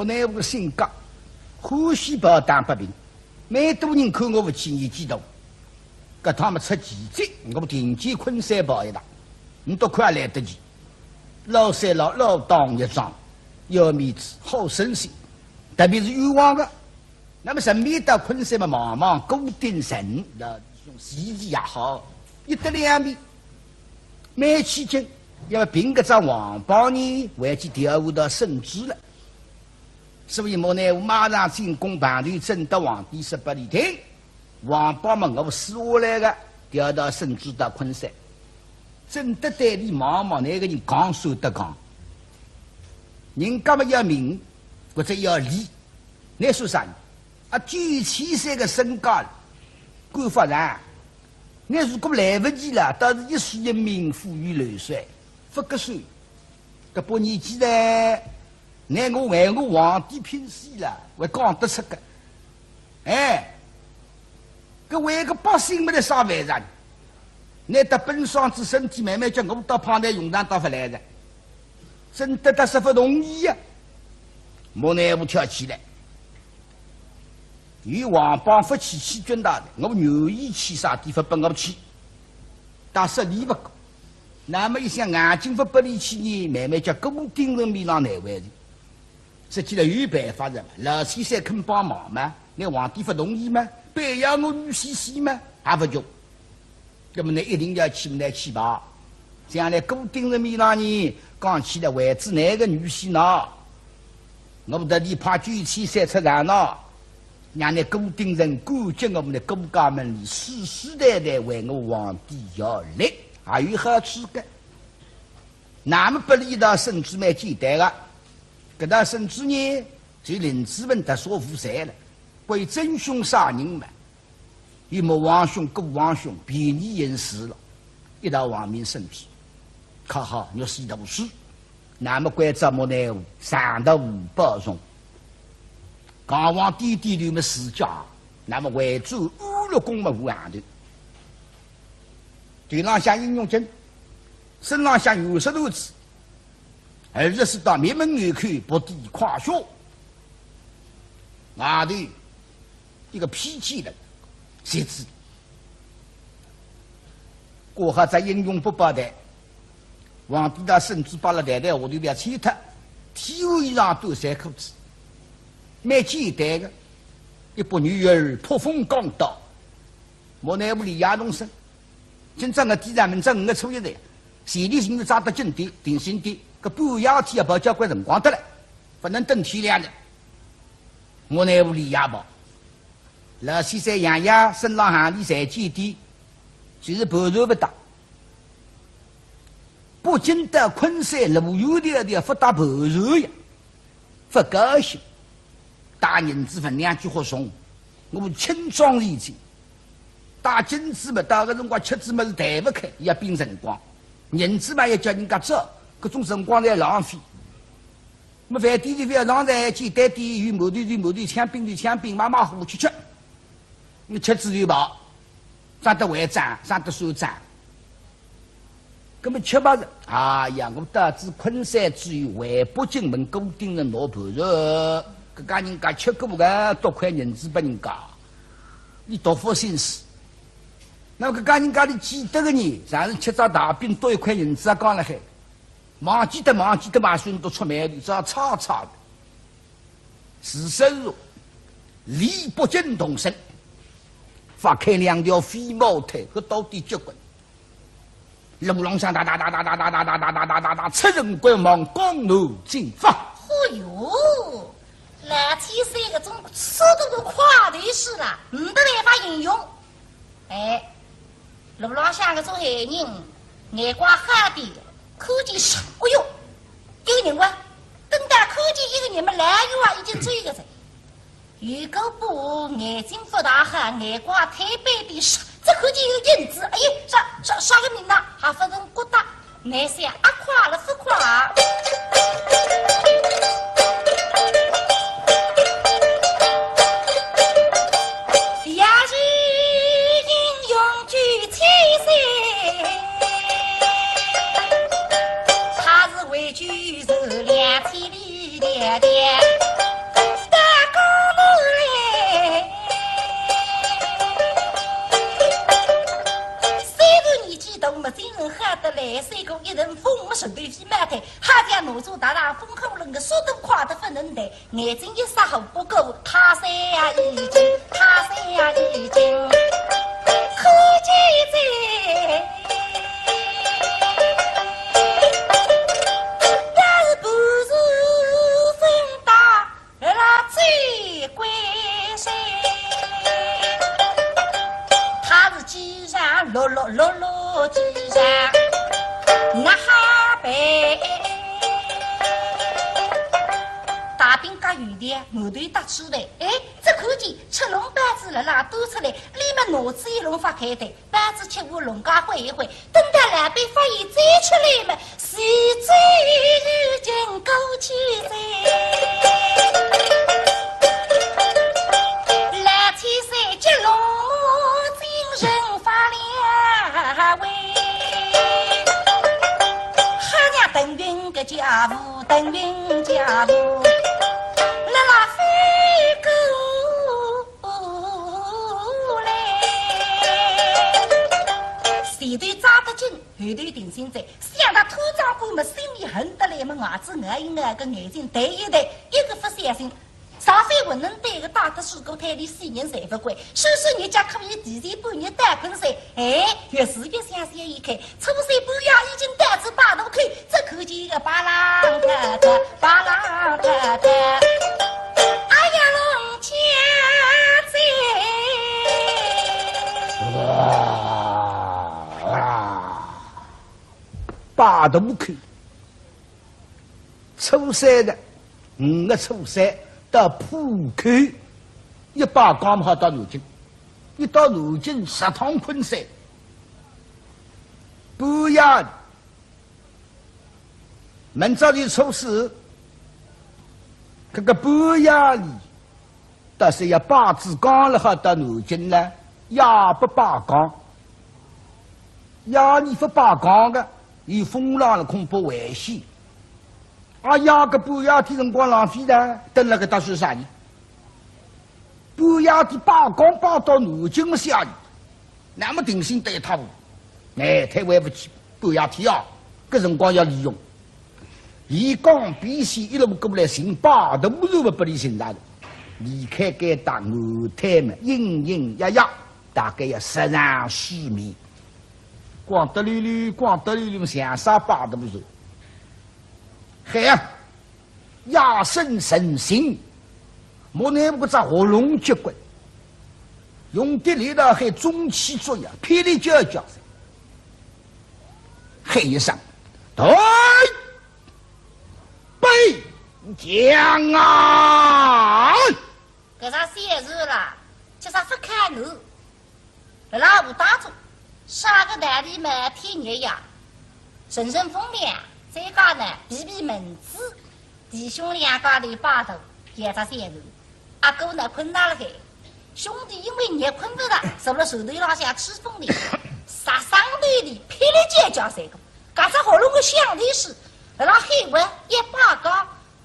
莫奈何性格欢喜抱当不平，蛮多人看我不起年纪大，给他们出奇迹，我定见昆山跑一趟，你多快来得及。老三老当一桩，要面子好身心，特别是冤枉的。那么神秘到昆山嘛，茫茫古鼎神，用习题也好，一得两面，蛮起劲。因为凭个张王八呢，还去调回到圣旨了，所以莫奈何马上进宫盘团，征得皇帝18里听，王八嘛我死下来的，调到圣旨到昆山，征得代理茫茫那个人刚说得刚，人干嘛要名或者要利，你说啥？啊，97岁的身高，官法上，你如果来不及了，倒是一时一命，富裕流水。不个税，这把年纪嘞，乃我为我皇帝拼死了，还讲得出个，哎，这为个百姓没得啥为人，乃得本双子身体慢慢叫我到旁台用场打发来的，真得他是不容易呀。莫奈何跳起来，与王邦夫起军大的，我愿意去啥地方帮我去，但是你不够。那么一想，眼睛不离去呢，慢慢叫公顶人面上难为的。实际上有办法的嘛，老先生肯帮忙吗？那皇帝不同意吗？培养我女婿婿吗？还不就？那么你一定要去来去吧。将来公顶人面上呢，讲起来为止哪个女婿呢？我们的你怕97岁出场呢，让那公顶人感激我们的公家们里世世代代为我皇帝效力。还有好处的，那么不理到圣旨蛮简单的，搿道圣旨呢，就林子文特所负责了，为真凶杀人嘛，与莫王兄、郭王兄便宜人事了，一道亡命圣旨，可好，若是读书，那么关照莫奈何上到五包中，刚往低低流么死家，那么为主乌禄公么无行头。腿上像应用针，身上像有石头子，而这是到面门眼看不敌胯下，外头一个脾气的写字，过后再应用不报的，皇帝他甚至把了袋袋下头不要拆脱，体育衣裳都穿裤子，蛮简单的，一把女儿破风刚刀，莫奈何里亚东生。今朝我地上门正5个初一日，前里行的抓到金点、定心点，个半夜天要跑交关辰光得了，不能等天亮的。我乃屋里也跑，老先生爷爷身上行李才几点，就是盘缠不打。不仅到昆山路远的不打盘缠呀，不高兴，大人子分2句话送，我轻装力气。打金子嘛，到个辰光吃子嘛是抬不开，要拼辰光；银子嘛要叫人家走，各种辰光在浪费。么饭店里饭上菜简单点，与毛头毛头枪兵的枪兵，马马虎虎吃。你吃子就饱，上得会涨，上得手涨。那么吃吧是，哎呀，我得知昆山之余，回北京门固定的拿盘缠，搿家人家吃过个多块银子拨人家，你多花心思。那么搿家人家里记得个呢，上次吃张大饼多1块银子啊，讲了海，忘记得马孙都出卖的，只要叉叉的。事实上，李北京同生，发开2条飞毛腿和到底结棍，路浪上哒，出人关望，江南进发。哎呦，蓝天山个种速度都快的是了，没得办法形容。哎。路浪向个种海人，眼光哈的，看见啥？哎呦，一个人哇，等到看见一个人们来远啊，已经追个人。有个不眼睛不大哈，眼光太白的，只看见有影子。哎呀，啥个名呐？还不人觉得男生啊快了不快？他是为居是2天里的台，还将奴主大大风口人个手都垮得分人的，眼睛一撒后不够，他三呀已经，他三呀已经，可见在。但不是分大那最关心，他是机上落机上那哈白大兵加雨的我队打出来，哎，这看见赤龙班子了啦都出来，里面脑子一龙发开的，班子吃我龙家会一会，等到蓝被发现再出来嘛，是最如今勾起在。蓝天山接龙精神发亮喂，哈娘等云个家务，等云家务。拉飞狗来，前头扎得紧，后头定心在。想到土长官们心里恨得来嘛，牙子挨一挨个眼睛对一对，一个不相信。上飞我能对个打得水果台里4年才不管，收拾人家可以提前半年单困噻。哎，越是越想想一看，初三半夜已经单子打到开，这可见个巴郎太太，巴郎太太。哎呀，龙家在八都去，初三的5月初3到浦口，一把刚好到南京，一到南京10趟昆山，半夜明朝的初4。这个半夜里，但是要把子刚了好到南京呢，也不罢岗，夜里不罢岗的，有风浪了恐怖危险。夜个半夜天辰光浪费的，等那个打算啥呢？半夜的罢岗罢到南京么下雨，那么定心对他不？哎，太回不去，半夜天啊，搿辰光要利用。以刚必须一路过来行八都路不离行大的，离开该大我台们隐隐约约，大概要10上10米。光得溜溜想啥八都不走。嘿呀，压身神行，莫那不在活龙结棍，用的力道还中气作用，霹雳叫叫声，嘿一声，对。北将啊！搿啥写字啦？叫啥不看路？老五打住，啥个代理嘛天热呀，顺顺风凉，再加呢避避蚊子，弟兄两家的把头也在写字。阿哥呢困哪了海？兄弟因为热困不着，受了手头落下吃风的，杀伤队里霹雳尖叫三个，刚才喉咙个响的是。那黑文一把高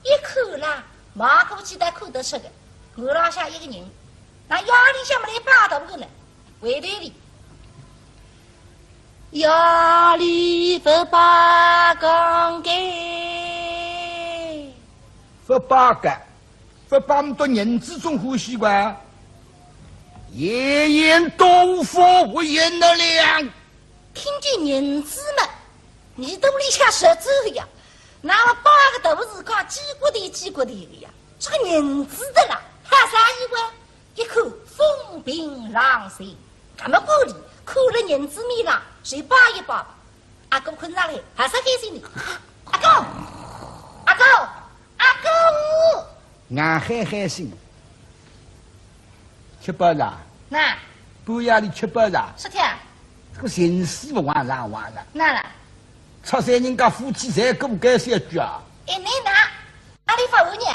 一口啦，马口鸡蛋口得吃的，我拉下一个人，那压力下没来把到个呢，围队里压力不把杠给，不把干，不把么多人之中呼吸管，夜宴豆腐我演得亮，听见人子们，你都里下舌头呀。那么8个豆子搞几个的呀，这个人子的啦，还啥一关？一口风平浪静，咱们锅里扣了人子米啦，谁扒一扒？阿哥困上来，还是开心的。阿哥，俺还心，吃饱了？那半夜里吃饱了？是天，这个人死不往上。那了。出三人家夫妻才够该些句啊！哎，你哪里发问呢？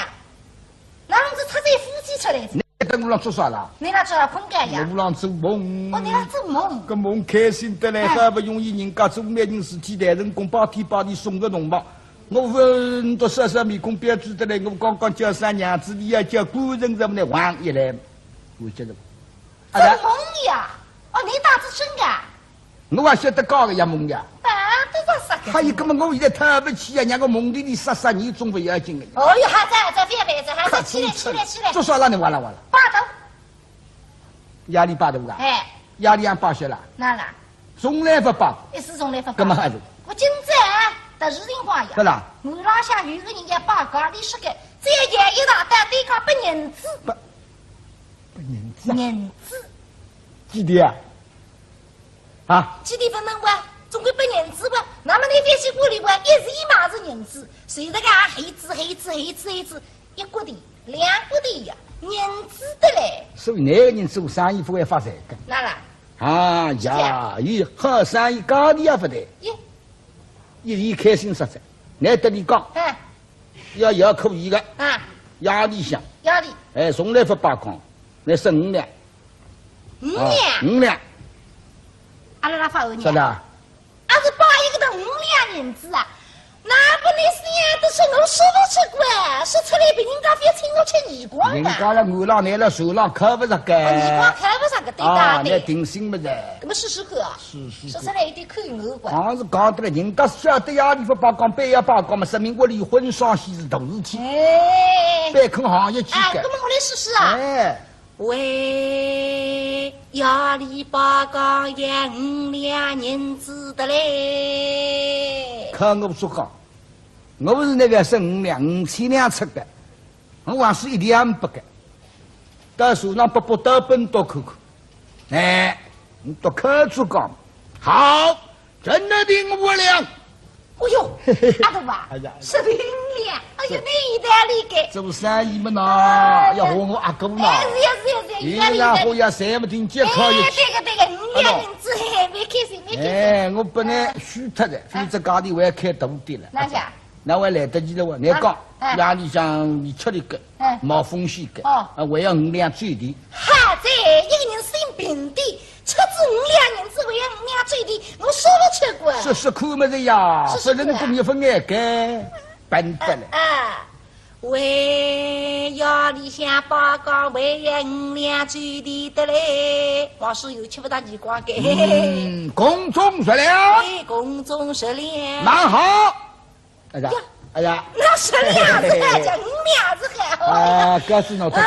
那侬是出在夫妻出来的？你在屋上做啥啦？你那做困觉呀？屋上做梦。哦，你那做梦？个梦开心得来，好不容易人家做媒人事体来人工包天包地送个农忙，我问到杀面孔标注得来，我刚刚叫啥娘子，你要叫官人什么的，王一来，我觉得。做梦呀！哦，你打字真的？我还晓得搞个呀梦呀。都是啥个？还有根本我现在太不起呀，让个梦里杀你总不要紧的。哦哟，还在翻翻着，还在起来。做啥让你完了？八斗。压力大的不啦？哎。压力也罢些了。哪啦？从来不罢。一时从来不罢。干嘛还是？我今朝到日人话呀。对啦。我老想有个人家罢岗，你说个这样一大单对讲不认字。不认字。认字。几点啊？啊？几点分门哇？总归不认字吧？那么你别去屋里哇，一时一码子认字，谁那个黑字，一国的，两国的呀，认字的嘞。所以那个人做生意不会发财的。哪啦？啊呀，伊好生意搞的也不对。一开心实在，难得你讲，要可以的。啊，压力小。压力。哎，从来不罢工，那是5两。5两。阿拉发5两。是的。俺是把一个的5两银子啊，那不你想都是我说不出过，说出来被人家非请我吃耳光的。人家了我浪来了手浪看不着个。耳光看不上个，对大的。那定心不是？那么试试看啊。说出来一点口耳光。光是讲得了，人家晓得压力不罢工，半夜罢工嘛，说明我离婚双喜是大事体。哎。别看行业去干。那么我来试试啊。哎。喂，压力罢工也5两银子的嘞。看我不说讲，我不是那个是5两5000两出的，我还是1两不给。到手上不到本多看看，哎，你多看出讲，好，真的定5两。哎呦，阿头吧，15两，哎呦，你一单里给。做生意嘛喏，要和我阿哥喏。是。伊拉和呀，谁不听接靠一起。对个，5两银子，没开心。哎，我本来虚脱的，否则家里我也开大店了。哪家？那我来得及了哇！你讲，压力上你吃的个，没风险个，我要5两最低。哈在一个人生病的，出资5两银子，我要5两最低，我说不出过。试试看么子呀？不人工一分也该，笨得了。啊，为压力想罢工，为要5两最低的嘞，王叔有吃不到你光给。公众说了。哎，公众说了。蛮好。哎呀，那10两子还叫5两子还好。啊，哥是脑子。意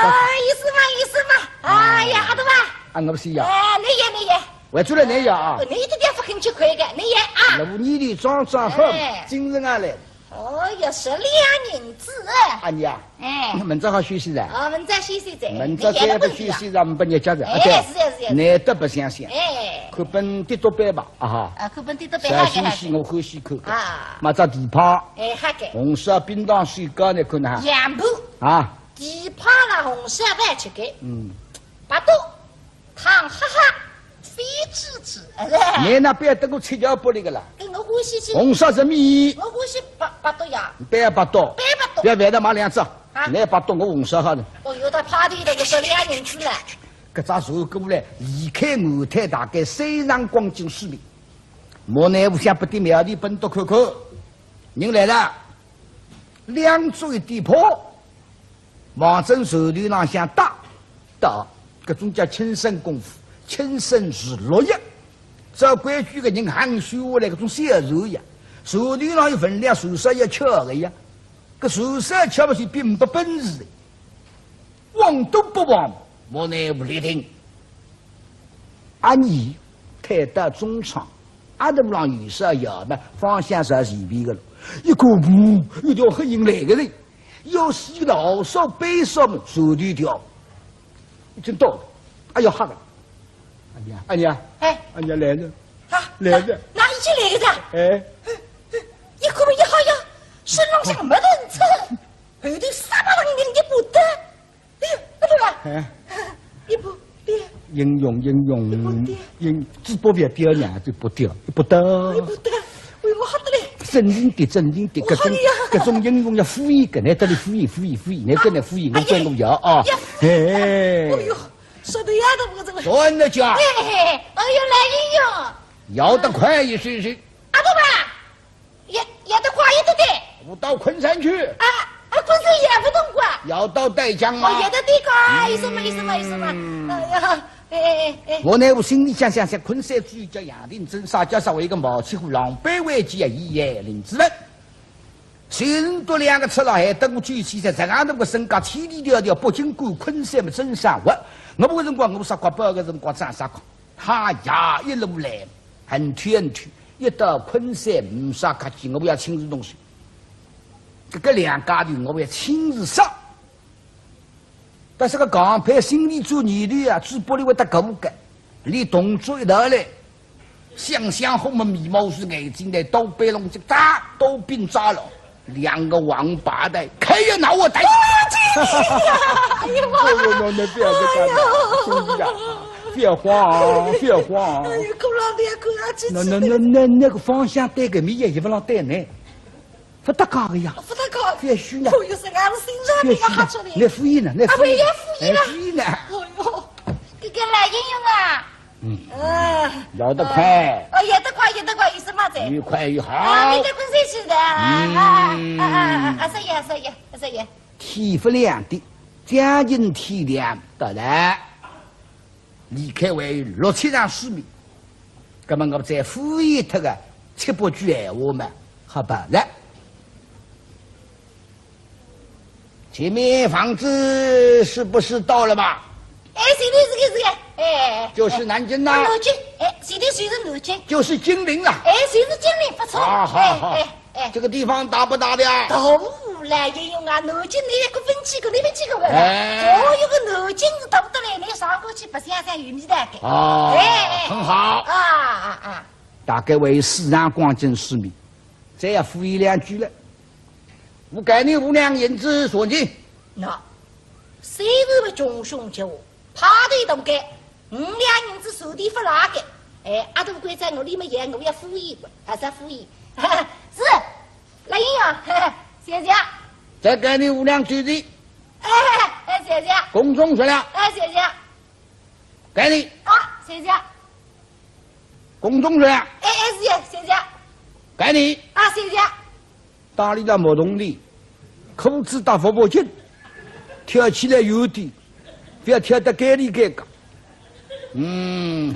思嘛。哎呀，阿头吧。啊，我不是要。你也。我做了你要啊。你这点不肯吃亏的，你也啊。那你的装好，精神啊来。哦哟，10两银子。啊你啊。哎。明早好休息噻。明早休息噻。明早再不休息，咱们不日家噻。是。难得不相信。哎。看本跌倒班吧，啊哈！看本跌倒班，休息我欢喜看啊！马扎地趴，哎，好个。红烧冰糖水糕你看呐？羊步啊！地趴啦，红烧饭吃个。八肚汤哈哈，飞滋滋。你那边等我吃脚玻璃个啦？跟我欢喜吃。红烧什米？我欢喜八肚呀。别八肚。不要别的买2只。你八肚我红烧好的。哦哟，他趴地那个10两银子了。搿只茶过来，离开后台大概3场光景水里，莫奈无想不得庙里奔到看看，人来了，2足一点破，王正手头上想打，搿种叫亲身功夫，亲身是落叶，照规矩的人含蓄下来搿种小手呀，手头上有分量，手上要敲的呀，搿手上敲不起并不本事的，忘都不忘。莫奈无力听，阿你抬到中场，阿头浪有时要嘛方向是前边的了。一个步，有条黑影来个人，要是一个老少背上们手头条，已经到了，哎呀哈个，阿娘，哎，阿娘来了，来了，哪已经来了？哎，一个一好呀，身上像没人车，后头300人也不得，哎呀，那不啦？哎。一不掉，应用，只不掉掉呢，就不掉，不得。不得，为我好得嘞。正经的，各种应用要敷衍个，你得里敷衍，你跟你敷衍，我跟我要啊。哎呦，说的呀都不这个。算得讲。哎呦，来应用。要得快一些。阿多吧，要得快一点点。我到昆山去。昆山也不动过。要到带江吗？也得对个，意思嘛。哎呀，我呢，我心里想，昆山主叫杨定真，撒娇稍微一个毛气虎，狼狈为奸啊，一言林之人。虽然多两个吃了，还等我举起在这样那个身家，天地迢迢，北京关昆山么真生活。我不个辰光，我杀瓜包个辰光长啥光，他呀一路来，很推，一到昆山没啥客气，我不要亲自动手。这个两家的我要亲自上。但是个港派心里做泥里啊，嘴巴里会得狗个，连动作一道来，想红么眉毛是眼睛的，都被龙就扎，都并扎了，两个王八蛋，开呀拿我逮！哎呀妈！那不要再干了，兄弟啊，别慌，别慌。哎呀，够老的够要去。那个方向对个米也不让对呢，不得搞个呀。不得搞。别虚呢。我有是俺们心上那个哈出来。那敷衍呢？那敷衍。敷衍呢？哎呦，这个来应用啊。要得快。哦，也得快，有什么子？越快越好。明天昆山去的。十爷。天不亮的，将近天亮到了，离开为6、7场市民，那么我再敷衍他个7、8句闲话嘛，好办了。前面房子是不是到了吧？哎，谁的这个？哎，就是南京呐。南京，哎，谁是南京？就是金陵了。哎，谁是金陵？不错。好。这个地方大不大的呀？大来也用啊，南京那个分几个，那边几个问。我有个南京是大不得来，你上过去不想有米大概。哦，很好。大概为市场光景市民，再要敷衍2句了。我给你5两银子索金。那，谁是个穷凶极恶，怕对东该5两银子手地不拉个。哎，阿都贵在我里面演，我要敷衍过，还是敷衍。是，来应用，谢谢。再给你5两橘子。谢谢。公众10两。谢谢。给你。谢谢。公众10两。谢谢。给你。谢谢。打理了毛动力，裤子打佛宝劲，跳起来有点，不要跳得该里该个。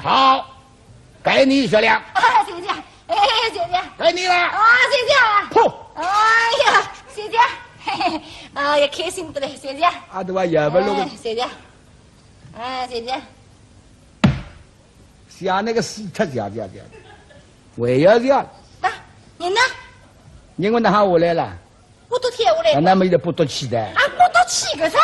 好，给你10两。谢谢。谢谢。给你了。谢谢。嚯！哎呀，谢谢。呀，开心的嘞，谢谢。阿都话也不弄。谢谢。谢谢。下那个死特下，为要这样。你呢？因为那下我来了。我都贴下来。那么也不多起的。我都起个啥？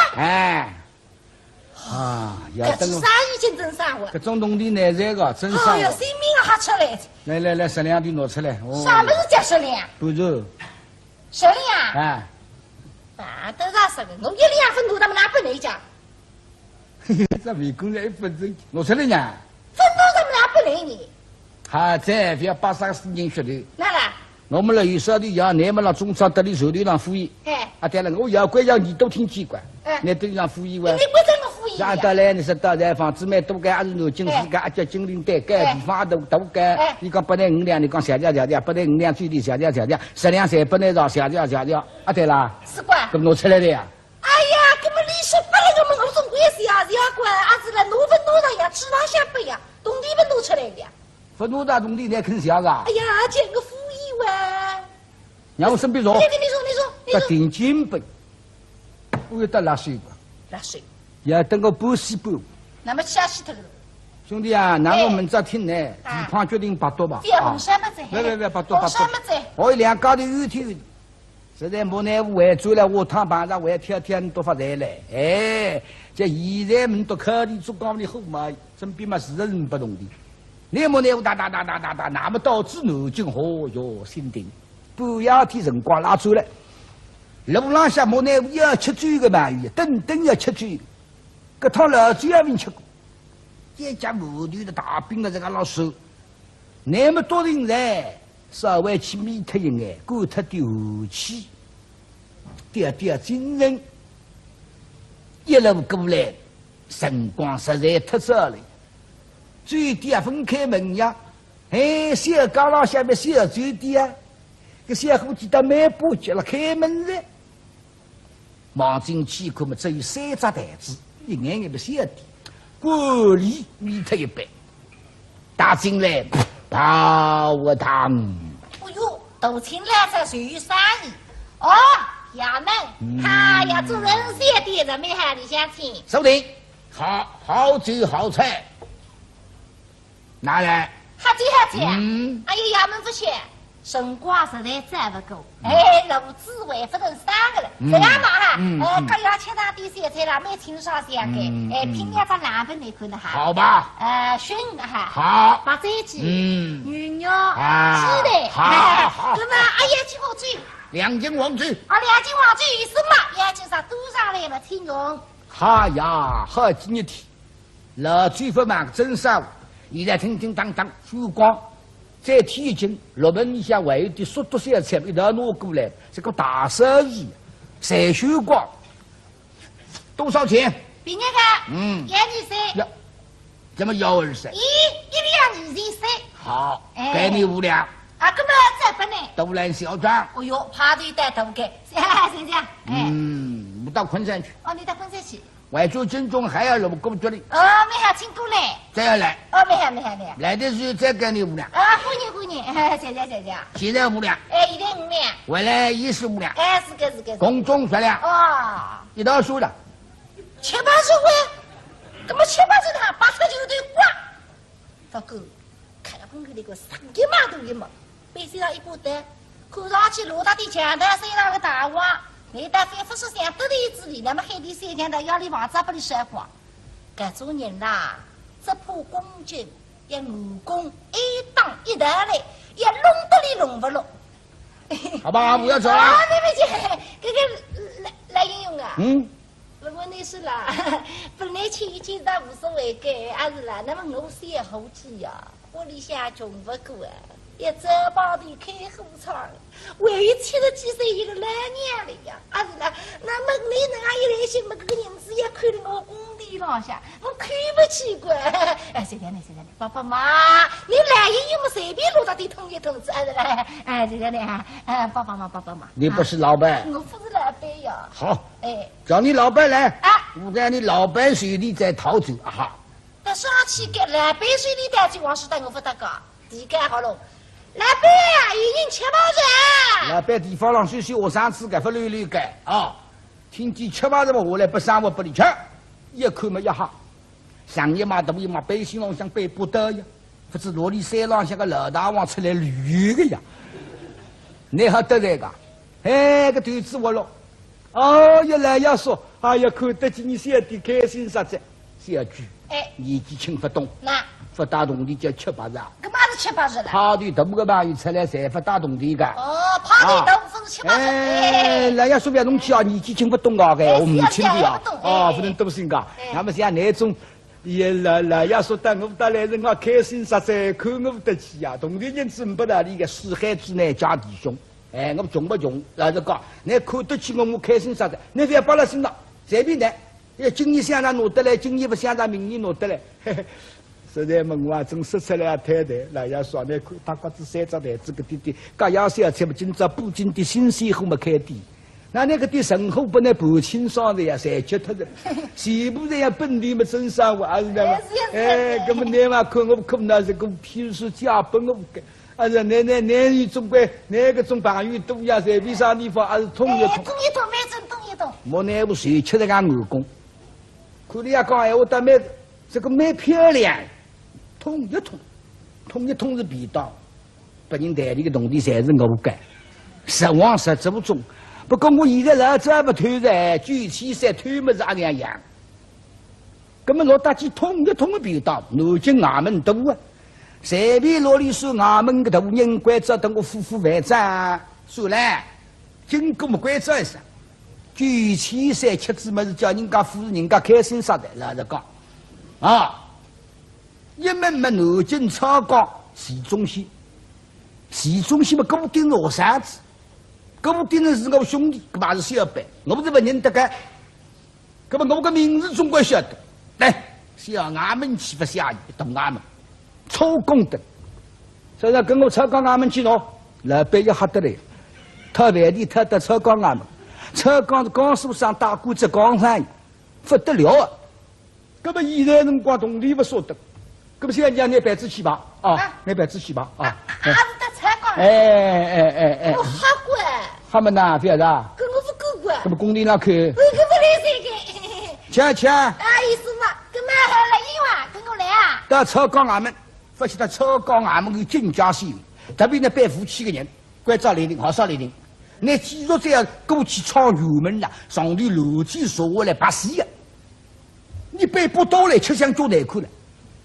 要等我。已经真生活。这种农地难在个，真生活。哎呀，生命还出来。来，10两的拿出来。啥么子叫10两？不是。10两。都啥说的？我1两分多，他们拿不来讲。这美工人1分钟拿出来呢。分多他们拿不来呢。还在不要把3、4人学的。那啦。我们了有少的要你们了中超得里手里上敷衍。对了，我要管要你都听监管。你都让敷衍哇。你不怎么敷衍？让到来你说到在房子买多干还是南京市干，叫金陵单干，地方都干。你讲不能5两，你讲下调，不能5两最低下调，10两3不能让下调。对啦。是管。咁拿出来的呀。哎呀，根本利息不了，我们总归是要管，是了，农分农上呀，吃上下不呀，东地不弄出来的呀。不弄到东地你肯下个？哎呀，捡个敷衍哇！让我身边说。你说。这定金本，我要得纳税吧。纳税。要等个半死半活。那么下洗头了。兄弟啊，那我们这听呢，地方决定8多吧。别红山么子。别8多。红山么子。我2家头有天，实在没奈何，还做了我趟班上，还天都发财来。这现在们都考虑做工的后嘛，身边嘛是人不同的。你没奈何打，那么导致南京哟心定，半夜天辰光拉走了。路浪下没奈何要吃嘴个鳗鱼，顿要吃嘴。这趟老酒也没吃过，一家无头的大兵的这个老手，那么多人来，稍微去眯他一眼，管他的武器，点精神，一路过来，辰光实在太少了。最低分开门呀，小高廊下面小最低啊，这小伙计到迈步接了开门了，望进去看嘛，只有3只台子。一眼眼不晓得，过里米特一杯，打进来泡我汤。哎呦，都请来才属于生意。哦，衙门，他要做人些的人没喊你想听。收定，好酒好菜，拿来。好酒好菜，哎呦，衙门不嫌。辰光实在再不够，路子还不能上个了。这样嘛哈，各要吃上点咸菜啦，没清爽香干，品两张蓝本来看的哈。好吧。熏哈。好。白斩鸡，牛肉，鸡蛋。好。那么哎呀，几好嘴。2斤黄嘴。啊，2斤黄嘴什么？眼睛上堵上来了，听用。好呀，好几日天，老嘴不买个真商务，现在叮叮当当曙光。再提一斤，6门以下还有点速度小菜，一道拿过来，这个大生意，谁收光？多少钱？比你看，123。呀，怎么123？1两23。好，给你5两。啊，根本再不能。都来小张。哦哟，排队带头给，先生。我到昆山去。哦，你到昆山去。外州珍重还要入工作的。哦，没还请过来。再要来。哦，没还。来的时候再给你5两。啊，欢迎。谢谢。现在5两。一人5两。回来25两。是个。公中10两。哦。一道数了。7、80回，怎么7、80他把车就得刮？大哥，看了朋友那个3个码都一毛，背身上一把单，看上去罗大的强盗身上个大王。你但凡不是想得利之理，那么海底3强的要你房子把你甩光。搿种人啦，只怕公军一武功一当一打来，也弄得你弄不落。好吧，我要走了。啊，这个来应用啊。不过那是啦，本来钱已经是无所谓的，还是啦，那么我是也好急呀，屋里向穷不过啊。也早帮的开火厂，万一70几岁一个老娘了呀！啊是啦，那么你能啊一来信么？这个银子也看在我工地上下，我看不起关。随便你，爸爸妈，你来也有么随便落到地通一通子，啊是啦，这个呢，爸爸妈。你不是老板？我不是老板呀。好，叫你老板来。我让你老板手里再逃走啊哈。那上去给老板手里带去，我是带我不得个，地干好了。老板呀，已经7、80人。老板地方上休息，我上次给不溜改啊！听见7、80人下来不上我不理吃，一看嘛一哈，上一码大一码背心浪像背不得呀，不知罗里山浪像个老大王出来旅个呀，你好得来个，个头子我了，哦一来要说，哎呀看得起你小弟开心实在，小句，年纪轻不懂，那。不打动的叫7、80人，干嘛是7、80人？派对大个朋友出来才不打动的个。哦，派对都不是7、80人。人家说不要弄去啊，年纪轻不懂啊，我唔清的啊，不能多心个。那么像那种，也来要说带我带来人啊，开心实在，看我得起呀。同地人真不大理个四海之内家弟兄，我穷不穷？老实讲，你看得起我开心实在，你不要把他心上，随便的。今年想让拿得来，今年不想让明年拿得来。实在门外正说出来太太，那要说那看大瓜子3只台子个弟弟，各样小菜不今朝布金的新鲜货没开店，那个的神货不能薄清爽的呀，谁吃脱的？全部这样本地么真商务，还是那么根本你嘛看我看那是个譬如说家本我给，还是男女总归哪个种朋友多呀？在为啥地方还是统一统？统一统，没真统一统。我那部谁吃得个武功？看你也讲哎，我倒蛮这个蛮漂亮。统一统是皮道，不人代理的农地侪是我干，实往实做中。不过我现在老早不推在举起山推么是阿样样。那么老大去统一统的皮道，南京衙门多啊，随便罗里说衙门个大人关照等我夫妇饭账，算了，经过么关照一声，举起山吃子么是叫人家富人家开心啥的，老实讲，啊。一门么南京超港市中心，市中心嘛，跟我盯着我三子，跟我盯着是我兄弟，搿嘛是小辈，我不是不认得个，搿么我个名字总归晓得。来，小衙门去不下雨，东衙门，超公的，所以跟我超港衙门去喏，老板也吓得来，他外地他到超港衙门，超港是江苏省大沽浙江山，不得了啊！搿么现在辰光同理不说得，搿么现在讲拿板子去吧，啊，拿板子去吧，啊。还是得菜光。哎。我好乖。他们呐，不要的。跟我不够乖。搿么工地那看。我可不来这个。吃。啊，意思嘛，跟买好了一碗，跟我来啊。到超高衙门，发现到超高衙门有金家先有，特别那办夫妻的人，关照来临，好少来临。那继续这样过去闯油门啦，上头楼梯坐下来拍死呀！你背不到来，吃香就难看了。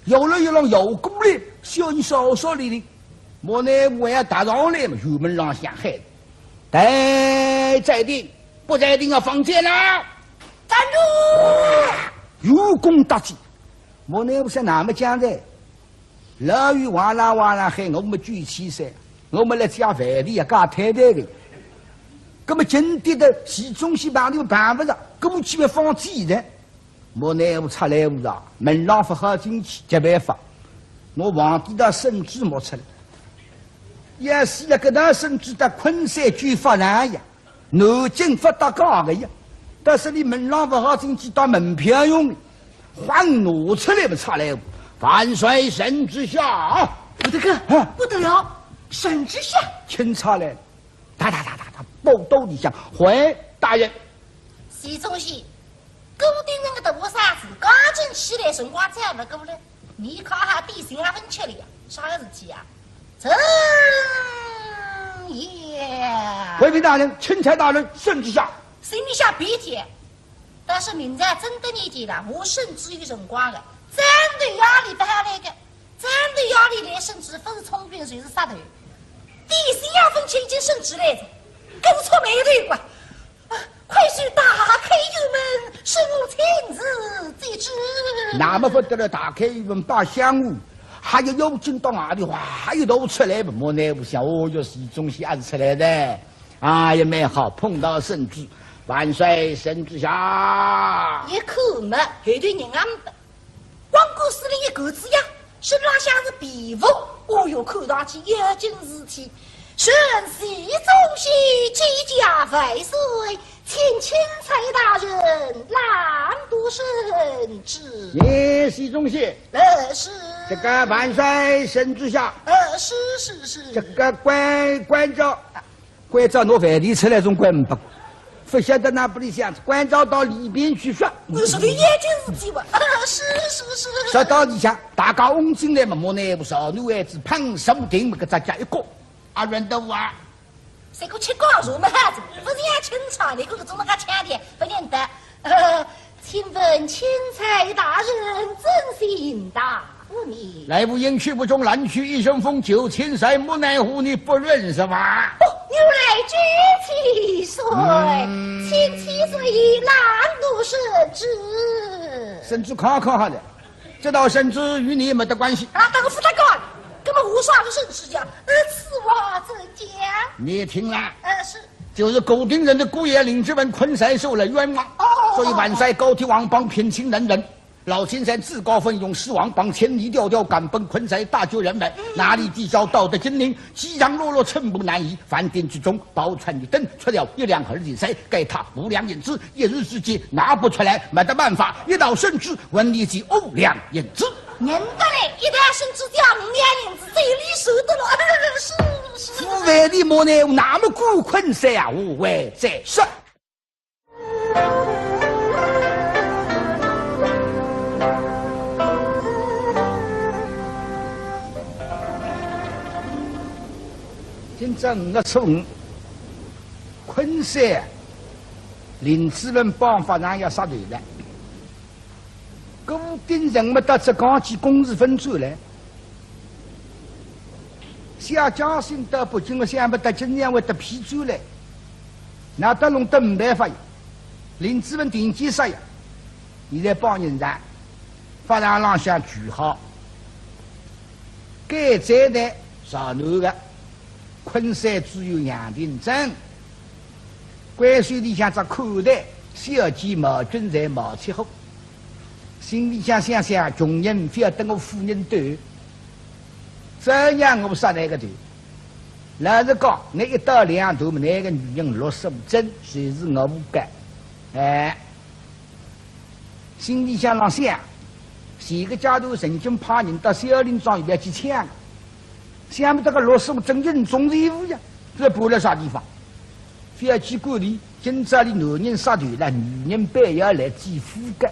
摇了一浪摇过来，小人少少来临，莫奈我要打上来嘛，油门浪向喊：“在定，不在定要放箭啦！”站住！有功大吉，莫奈不是那么讲的。老于哇啦哇啦喊，我们举起噻，我们来加饭的呀，加太太的。那么今天的市中心办的办不着，搿么去放鸡的，莫奈我出来无着，门廊不好进去，没办法，我忘记到圣旨没出来。也是了，搿道圣旨到昆山军发难呀，南京发到高个呀，但是你门廊不好进去，当门票用的，还拿出来不出来。万岁圣旨下，我的哥，不得了，圣旨下，钦差来了，哒，报道里向，回大人，习中西，固定人个大菩萨子，刚正起来，辰光再不够了，你靠下地形还分吃了呀？啥个事体啊？正也。回禀大人，钦差大人，圣旨下，心里想别提，但是明在真的年纪了，我甚至有辰光的。战队压力不下来个，战队压力来升职，不是充军就是杀头。第四样分钱已经升职来着，跟错没对过。快去打开油门，是我亲自自知。那么不得了，打开油门把香雾，还有妖精到哪里哇，一头出来不？莫奈不想，哦哟，是中西还是出来的，啊也蛮好，碰到圣旨，万岁圣旨下。也可嘛，后头人俺们。光顾司令一狗子呀，身上像是皮肤，哦哟，看上去一件事体。顺系中西即驾万岁，请钦差大人朗读圣旨。也是中西。是。这个万岁圣旨下。是。这个关照拿饭店出来总管不。不晓得那不里想，关照到里边去说。我说的眼睛是鸡巴，是。说到里向，大家翁进来嘛，莫奈不少女孩子碰手顶么个再加一个，啊认得我。谁个吃光肉么哈子？不是也清场的，可是总那个强点不认得。请问钦差大人真心大你？来无应去不中，蓝去一声风九千岁，莫奈乎你不认识吗？如来举起水，请起水朗读圣旨。圣旨考好的，这道圣旨与你没得关系。啊，当个副大官，根本无啥个圣旨讲，此话怎讲？你听了？是。就是固定人的姑爷领之文昆山受了冤枉，所以万岁高提王帮偏亲人人。老先生自告奋勇，狮王帮千里迢迢赶奔昆山，大救人们，哪里地交道德精灵，激扬落落，寸步难移。饭店之中，宝船一灯，出了一两儿子塞，给他5两银子，一日之间拿不出来，没得办法，一道圣旨，问你及5两银子。认得嘞，一道圣旨交5两银子，这里收得了。是。府外的莫奈那么顾昆山啊，无谓再说。今朝5月初5，昆山林子文帮法上要杀头了。固定人们到浙江去公事分转来，小江心到北京，我想不到今年会得批转来，那得弄得没办法呀。林子文定期杀呀，现在帮人上，法上浪向举好，该在的上头的。昆山只有杨廷珍，关水里向只口袋，小鸡毛军在毛起后，心里想想想，穷人非要等我富人端，这样我杀那个头。老实讲，那一刀2头，那个女人65针，谁是我不干？哎，心里想啷想，几个家头曾经派人到小林庄里边去抢，想不到个罗师傅真人中任务呀，这搬到啥地方？非要去管理，今朝的男人杀断了，女人背要来祭福个，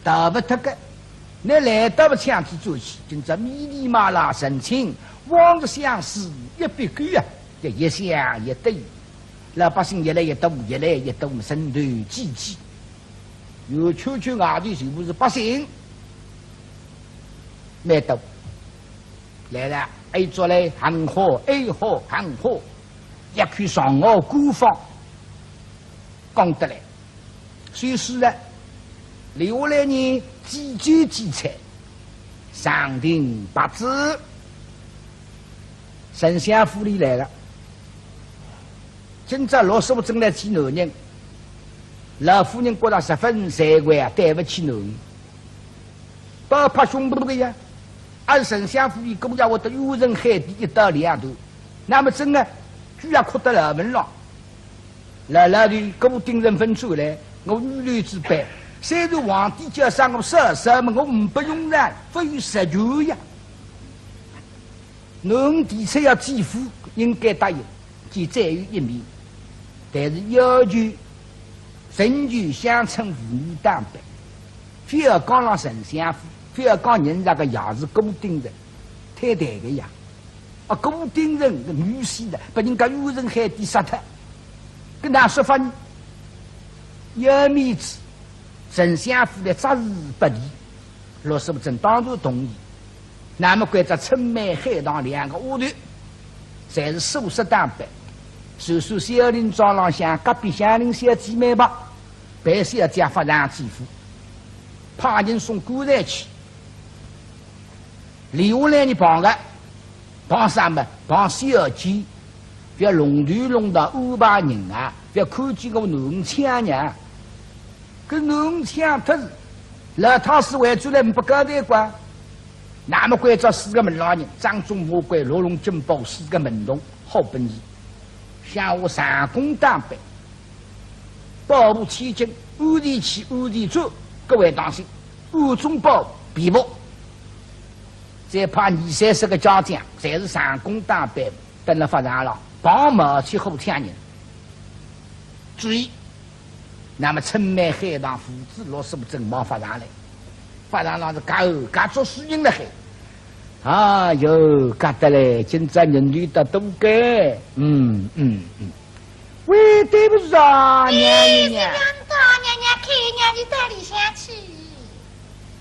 逃不脱个。那来到不枪去做起，今朝米里马拉神情，望着相思一笔勾啊，这一想一对，老百姓越来越多，越来越多，身头济济。有秋秋外头全部是百姓，蛮多。来了，A 做嘞很好，A 好很好，一看上岸官方讲得来，所以是呢，留下来呢几句几彩，上庭八字，丞相府里来了。今朝老师傅正来见男人，老夫人觉得十分惭愧啊，对不起男人，不拍胸脯的呀。按丞相府里公家我的有人海底一刀两断，那么真的居然哭得老门了。老的给我盯人分出来，我女流之辈，虽然皇帝叫上我杀么，我不用然，不予实求呀。侬的确要继父应该答应，即在于一面，但是要求神权相称妇女当白，非要讲让丞相府。非要讲人家个也是固定的，太太个呀，啊，固定人的女婿的，把人家有人海底杀脱，跟他说法呢，有面子，丞相府的择日不离，罗师傅正当然同意。那么关着春梅海棠两个屋头，侪是素色当白，就算小林庄浪向隔壁乡邻小姐妹吧，办小姐发上继父，派人送棺材去。留下来你绑个，绑啥么？绑小鸡，不要弄头弄到欧巴人啊！不要看见我农枪呢，跟农枪他是老太师为出来不交代过，那么关照四个门老人，张忠魔鬼罗龙金宝四个门童，好本事，向我上宫当白，保护千金，安地起安地做，各位当心，暗中保必保。再派20-30个家将，侪是上宫当班，等了发上了，帮忙去后天人。注意，那么春梅海棠父子老师傅正忙发上来，发上了是干做事情了还。哎哟，干得嘞！今朝人类的都该，喂，对不住啊，娘娘娘看娘你到里向去。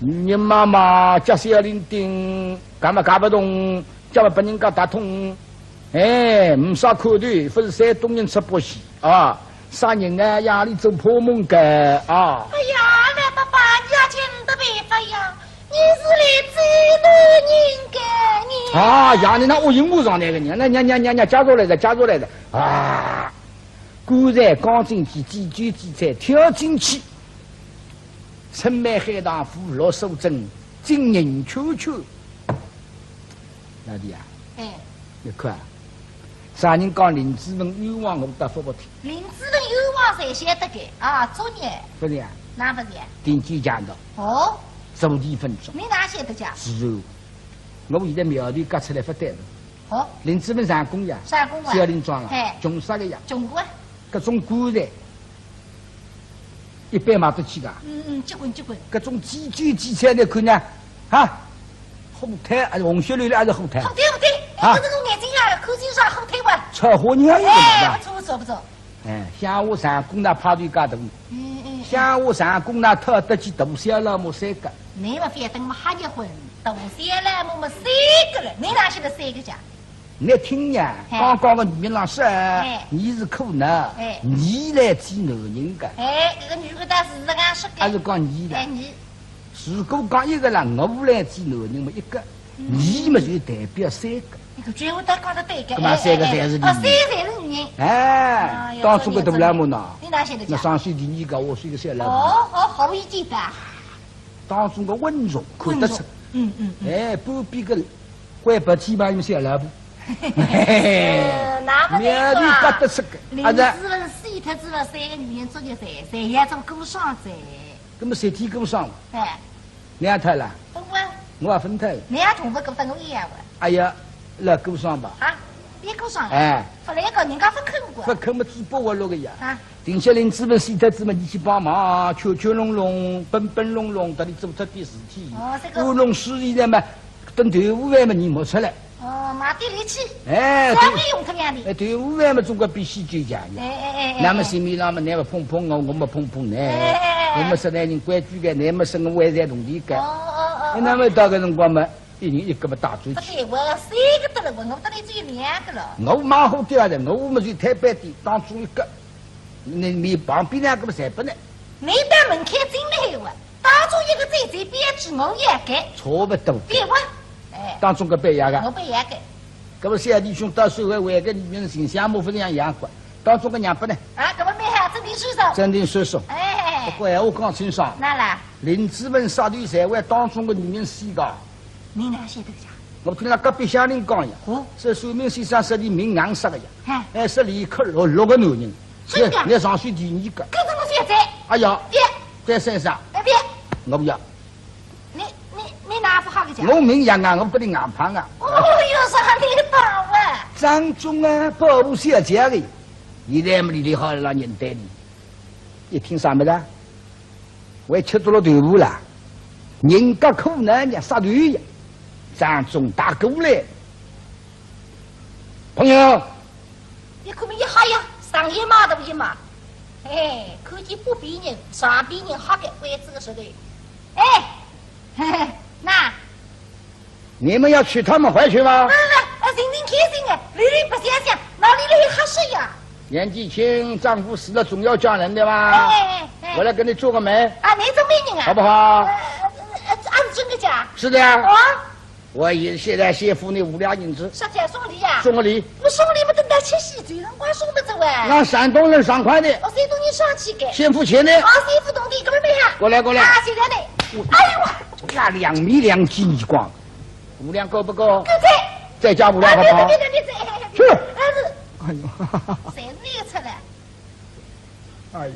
你妈妈叫小林丁，干嘛搞不懂？叫我把人家打通，哎，唔少看头，不是山东人吃不起啊！啥人啊？夜里做破梦的啊！哎呀，来爸爸，你要听的办法呀！你是来追男人的，你啊呀，你那我荧幕上那个人，那娘加入来的啊！果然刚进去，几句几彩跳进去。春梅海棠府罗守贞，金银秋秋，哪里啊？哎，你看，啥人讲林志文冤枉我倒说不听。林志文冤枉谁晓得个啊？昨日不是啊？哪不是？定居讲的。哦，周地分钟。你哪晓得讲？是哦，我现在苗头割出来不对了。哦，林志文上工呀，上工啊，小林庄了，嘿，穷啥个呀？穷过。各种棺材，一般买得起的。结棍。各种几句几彩的看呢，啊，后台还是红血流的还是后台？后台不对，啊，这个眼睛呀，口睛上后台哇。超火你还有哎，不错。哎，像我上工那派对家头，像我上工那特得起大小老母3个。你们反正我还结婚，大小老母们3个了，你哪晓得3个家？你听呀，刚刚个女人老师，你是苦恼，你来追男人的。哎，这个女的倒是这样说的。还是讲你的？你。如果讲一个人，我来追男人嘛一个，你嘛就代表3个。你个句话倒讲得对个。那么3个才是女人。3才是女人。哎，当初个大老母呢？你哪晓得？那上水第2个，我是一个小老母。好一点的。当初个温柔看得出。哎，不比个怪白鸡巴有小老母。那么苗头割得出个，林志文死脱之后，3个女人做的谁也做过双噻。那么谁提过双？哎，两套了，分我，我也分套了。两同不跟分我一样的。哎呀，那够爽吧？啊，别够爽。哎，分那个人家不肯过。不肯么只拨我那个呀。啊，定下来资本洗特子嘛，你去帮忙，敲敲隆隆，奔奔隆隆，到底做出点事体。哦，这个。乌龙水现在嘛，等队伍饭嘛，你没出来。哦，马地力气。哎，稍微用特样的。哎，队伍饭嘛，总归比西酒强呀。哎。那么心里那么你么碰碰我么碰碰呢？我们十来人规矩个，你们生个外在同地个。哦。那么到个辰光嘛，一人一个么打嘴去。不对，我三个得了，我得你只有两个了。我蛮好掉的，我们就太白的，当中一个，你旁边两个么才不呢？你到门口进来我，当中一个在这边去，我也改。差不多。别问。哎。当中个白牙个。我白牙个。搿么小弟兄到社会为个女人形象模糊那样养过，当中个娘不呢？啊，搿么蛮好，真定收手。真定收手。哎。不过闲话讲清爽。哪啦？林志文杀对社会当中个女人死个。你哪晓得呀？我听那隔壁乡邻讲呀。哦。这算命先生说的明阳杀个呀。哎。是里克六个男人。真的。你上去第二个。搿怎么现在？哎呀。别。在身上。哎别。我不要。你哪副好个讲？我明阳啊，我不得硬胖啊。哦，有啥你帮啊？张忠啊，保护小姐的，现在么理好了人带你，一听啥么子？我吃到了豆腐了，人家苦难呀，杀队呀，张忠打过来，朋友，你可没一下呀，上一码都不一码，哎，看见不比人，上比人好个位置个时候，哎，嘿嘿，那你们要娶他们回去吗？人人开心啊，人人不想想，哪里来有合适呀？年纪轻，丈夫死了总要嫁人的吧？哎，我来给你做个媒。啊，你做媒人啊？好不好？按真的讲。是的呀。啊。我现在先付你5两银子。啥叫送礼呀？送个礼。我送礼不等到七夕，最人光送不走啊。让山东人上快的。山东人上去给。先付钱的。啊，先付东的，哥们没哈。过来过来。啊，现在的。哎呦我。那2米2几你光，5两够不够？够在。再加5两好不好？去。哎呦，谁是那个出来？哎呦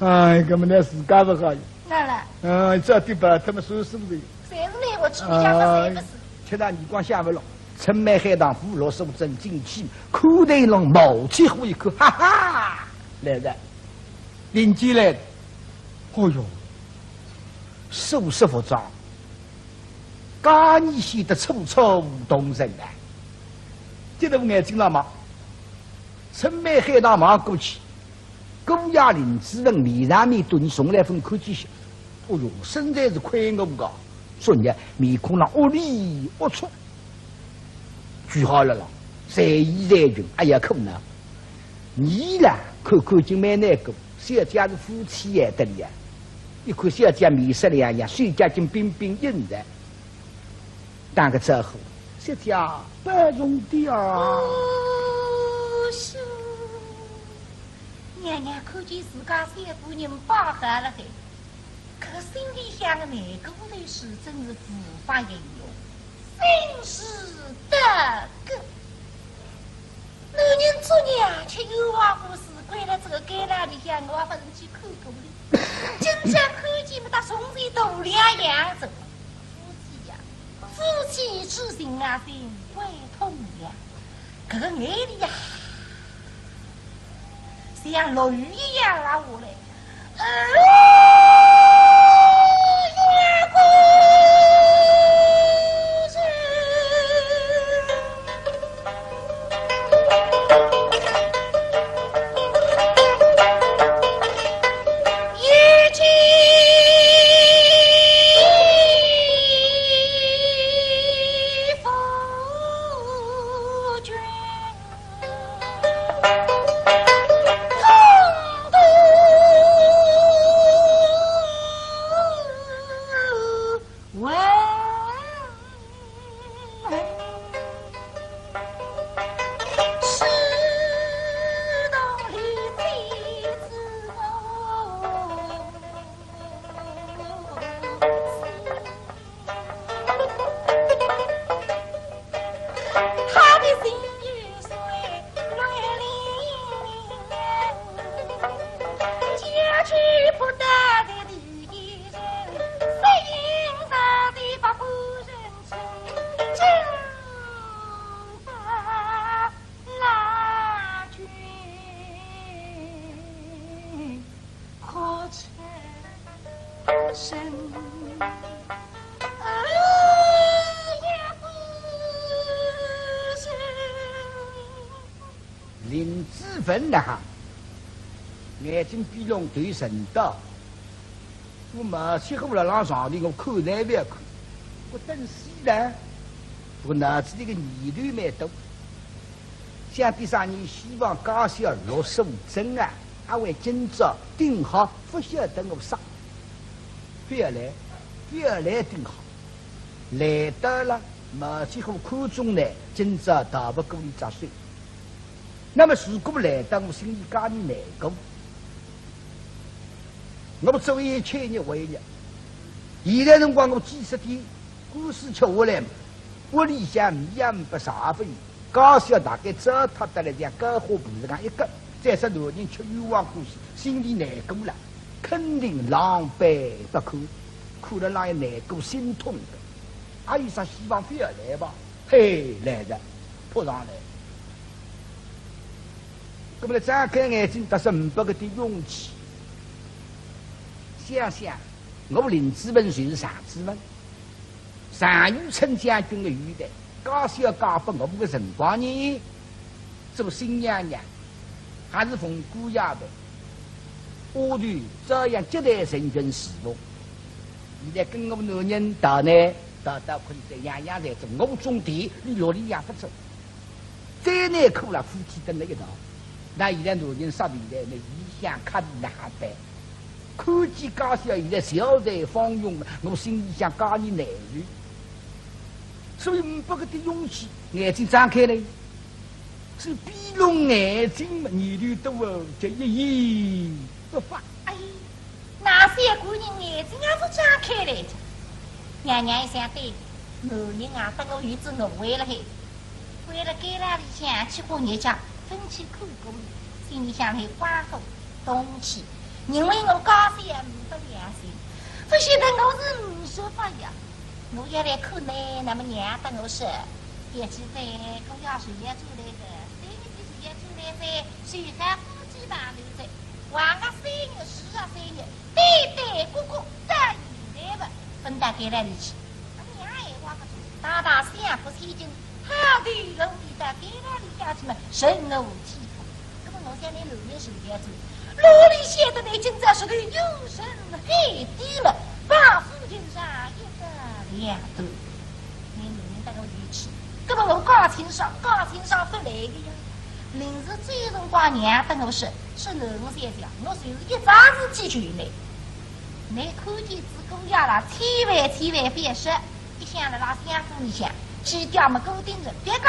哎，根本那自家不好。哪了？这地方他们说是不是？谁是那个去你家不谁不是？吃到你光下不了，城门海棠胡萝卜真进气，口袋龙冒气呼一口，哈哈，来的，邻居来的，哦哟，收拾服装，家里显得楚楚动人啊！这都眼睛了吗？城门海棠忙过去，公鸭林子人面上面对你送来份看见些，哦哟，身材是宽我个。说你面孔上恶里恶出，举好了了，在意在用，哎呀可能，你啦看看就蛮难过，小姐是夫妻也得呀，一看小姐面色亮呀，睡觉就彬彬有礼，当个招呼，小姐不容的啊。哦，是，娘娘看见自家三夫人把合了嘿。可心里想的哪个头是真是无法形容，真是的个。男人做娘却有话不是，归了这个街那里向我不能去看过的。经常看见么他从这度量样子，夫妻呀，夫妻之情啊，心归同呀。这个眼里呀，像落雨一样拉下来。身。林志芬呐，眼睛闭拢对神道，我没去后了拉床的，我看那边看，我等死了。我脑子里个念头蛮多，想第三年希望高校落手针啊，还为今朝顶好，不晓得我啥，不要来顶好，来到了没去后看中呢，今朝逃不过你砸碎。那么如果来到我心里家里难过，我们作为一千年为日，现在辰光我几十天故事吃下来，屋里向米也不啥不有，高小大概糟蹋得了像高花布子上一个，再说老人吃冤枉故事，心里难过了，肯定狼狈不堪，看了那也难过心痛的，还有啥希望非要来吧？嘿，来的扑上来。那么张开眼睛，得是500个的勇气。想想，我林志文就是常志文，常遇陈将军的余代，高小交给我们的辰光呢，做新娘娘，还是奉姑丫的，下头照样接待成群侍奉。现在跟我们男人到呢，到困在样样在做，我们种地，你落里养不走，再难苦了，夫妻蹲在一道。那现在男人啥未来？那理想看哪般？看见高小现在小财放用，我心里想家里难遇，所以500个的勇气，眼睛张开来，是闭拢眼睛嘛，眼泪多哦，这一言不发。哎，那些姑娘眼睛也是张开来的。娘娘一想对，男人啊，等我儿子弄回了嘿，为了给那里想去过日家。分去看过，心里想来刮风东气，因为我高三也没良心，不晓得我是没说法呀。我要来看呢，那么娘的我说，也是在公要水也做来的，3月的水也做来噻，水还夫妻把流在，玩个3月10啊3月，对对姑姑在你来吧，分到给那里去。娘也挖个大大相夫妻经。他的容易的给那里家去嘛，神而无体统。那么我想你努力手要做，努力写的那今朝是个永生黑地了，把父亲上一个两头，你努力得个语气。那么我高情商不来的呀。临时最辰光娘等我说，是男我先讲，我就是一桩事体全来。你看见子宫呀啦，千万别说，一想了那相夫里想。去掉么固定人，别讲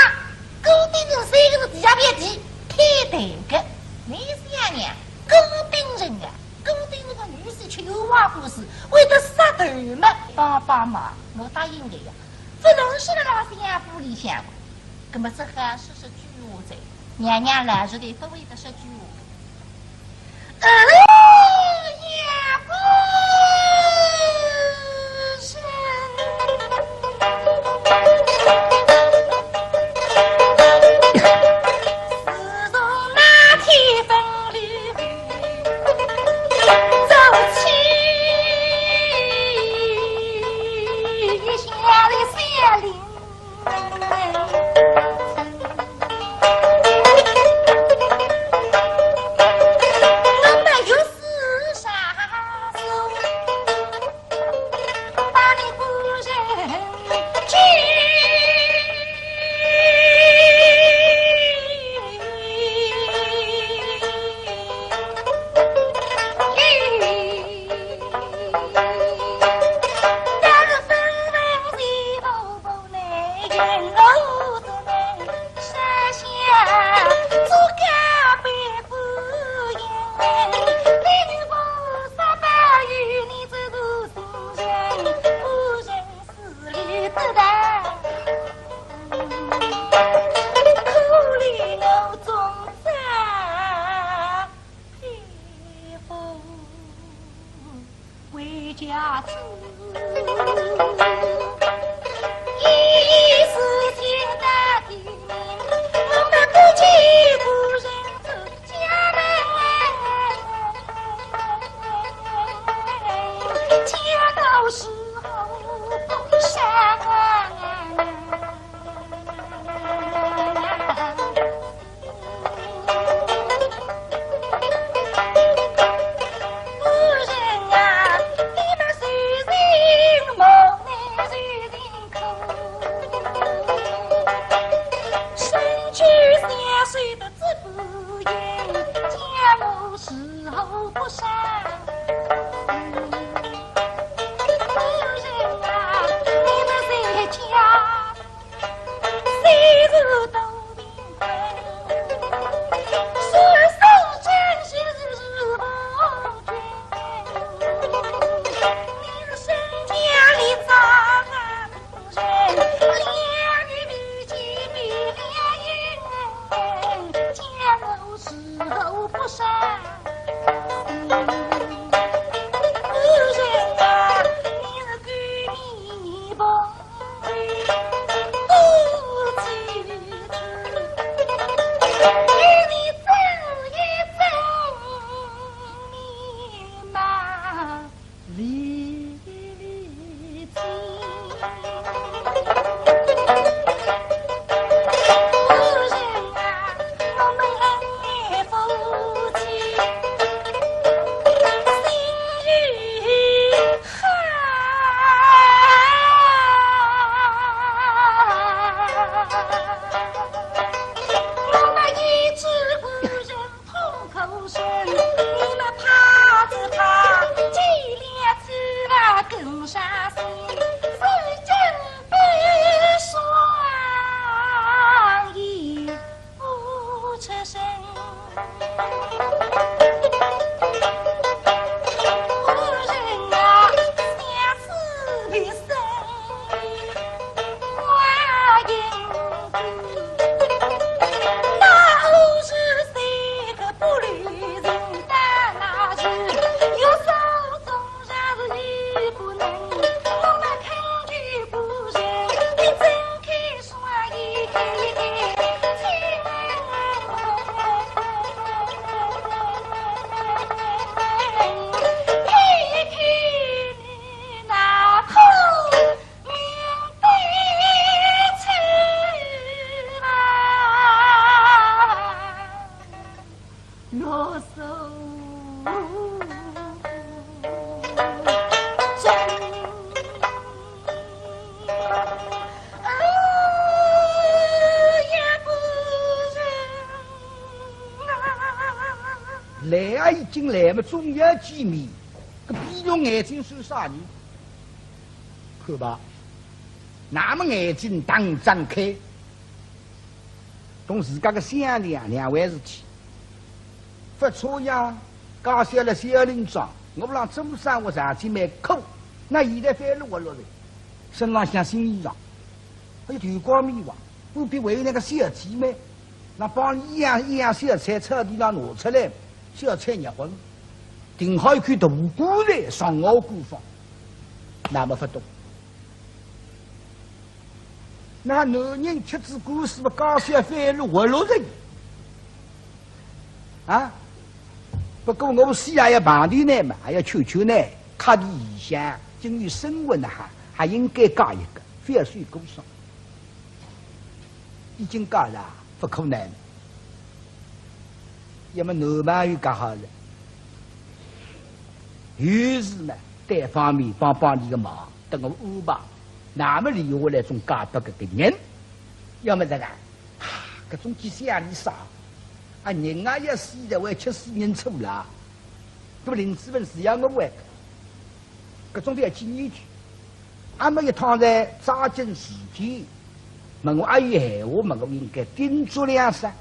固定人3个字底下别提，太对个。你想呀，固定人啊，固定人个女婿却有话故事，为了杀头嘛，帮忙，我答应的呀。不能是那老相夫里想过，那么这还是句话在，娘娘来说的不为的说句话。也不是。家时候不想来啊，已经来么？总要见面，个闭着眼睛算啥人？看吧，那么眼睛当张开，同自家个商量两回事体。发错呀，搞小了小林庄，我不让中山我上去买苦，那现在翻了我落来，身上像新衣裳，还有头光面黄，不必为那个小姐妹，那帮一样小菜草地上拿出来。小菜热荤，订好一块大锅来上我锅房，那么发动。那男人吃子故事不搞笑翻了活路人啊！不过我们西也要旁地呢嘛，还要求求呢，卡的异乡，经于生活呢还应该搞一个非水工商，已经搞了，不可能。要么南方又搞好了，于是呢，单方面帮你个忙，等我安排，那么留下来种搞不个人，要么这个，搿种几乡里少，啊人啊要死的为吃死人错了，搿么林志文是要我为，搿种都要纪念去，阿么一趟在抓紧时间，问我还有闲话，问我应该叮嘱两声。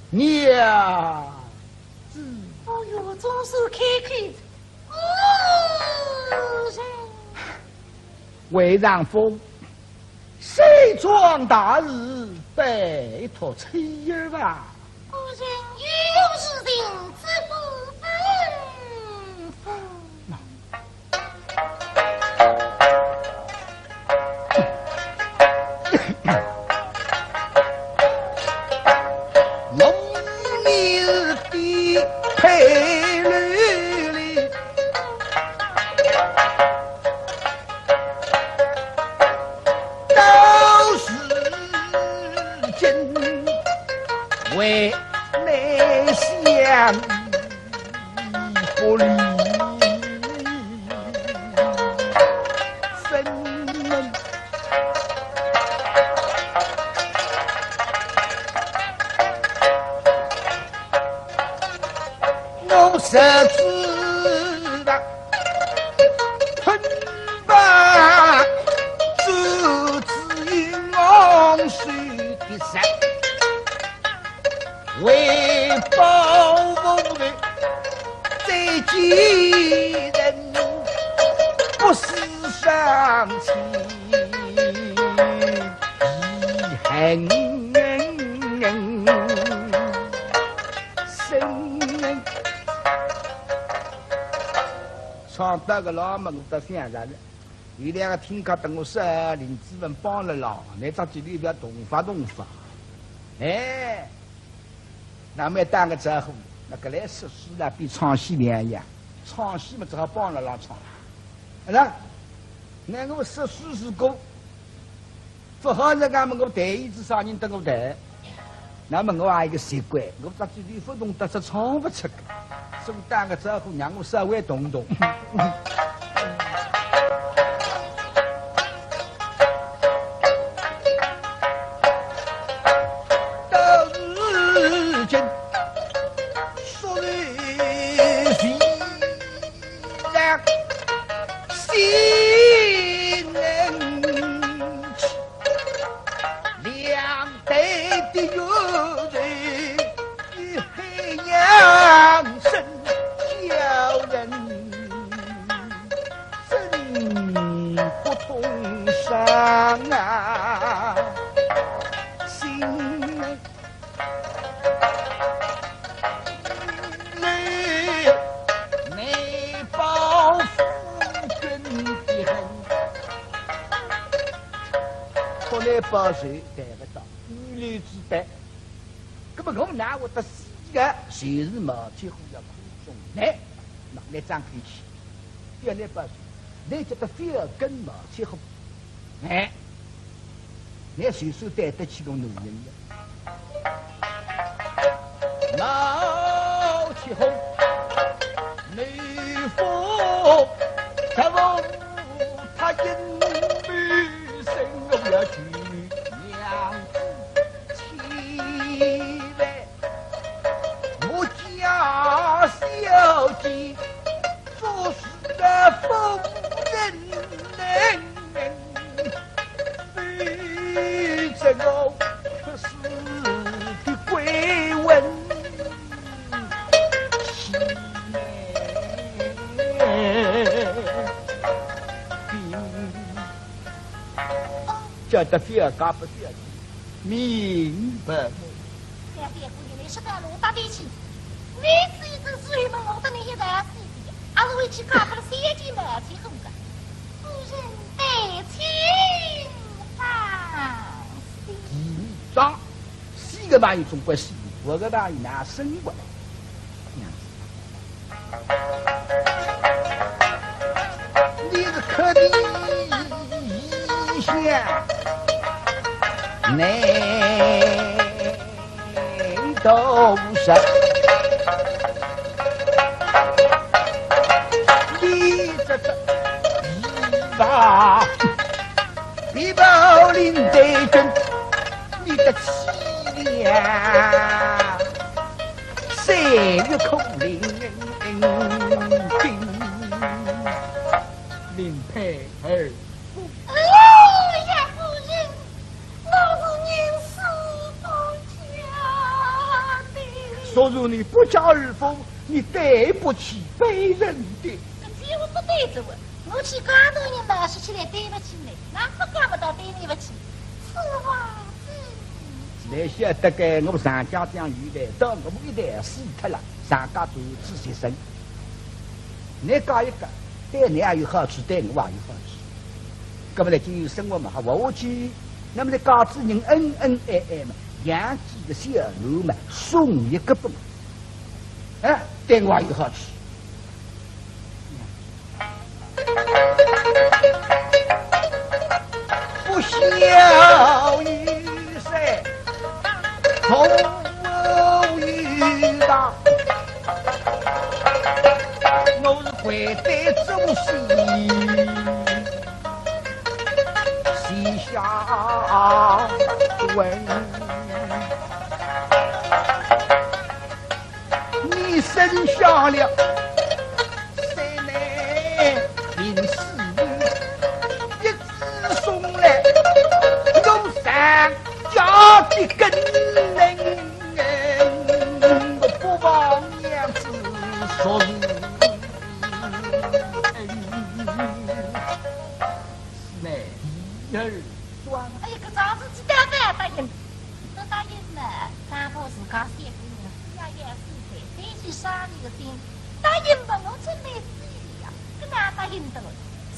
娘，哦哟，总是开开，为丈夫，谁闯大事，拜托妻儿吧。夫人有事情自不吩配绿里，人不思伤情，遗恨深。唱得个老么，我到想啥了？有两个听课等我说，林志文帮了老，那张嘴里边动发。哎，那么当个之后，那个来说书了，比唱戏两样。唱戏嘛，只好帮了老唱。那我说书是过，不好在俺们我带一只少年等我带。那么我还有一个习惯，我张嘴里不动得是唱不出的。所以当个之后，让我稍微动动。报税带不到，女流之辈。那么我拿我的四个全是毛铁虎要苦中来，来张开去，要来报税，来觉得非要跟毛铁虎，哎，来随手带得起个女人的，毛铁虎，女夫，他无他因女生我要去。小姐做事的妇人非这个可是的归文叫得非要搞不掉，明白吗？这别姑娘，你是个路大的亲。你是一个水门我的那些大事情，还是为去搞不了三件毛铁虎的，夫人得请放心。上四个朋友总归是我个朋友拿生活来，你是可的一下，你都是。李宝林对阵你的凄凉，岁月空灵林佩儿。呀，夫人，我是宁死不嫁的。说如你不嫁而夫，你对不起别人的。这我不对着我。我去刚多人嘛，说起来对不起你，哪不干不到对你不起？此话来晓得个，我上家这样遇的，到我们一代死脱了，上家做仔细生。你搞一个，对你也有好处，对我也有好处。那么呢，就有生活嘛，好下去。那么呢，搞子人恩恩爱爱嘛，养几个小奴嘛，送一个不嘛，哎，对我也有好处。不孝于谁，同于大。我是会对忠心，西夏问你生下了。的根人，我不忘娘子说儿装。哎呀，搿早子鸡蛋饭答应，都答应了。三宝自家三个人，四爷也是在，担起生意的心，答应吧，我真没主意呀，搿哪答应得了？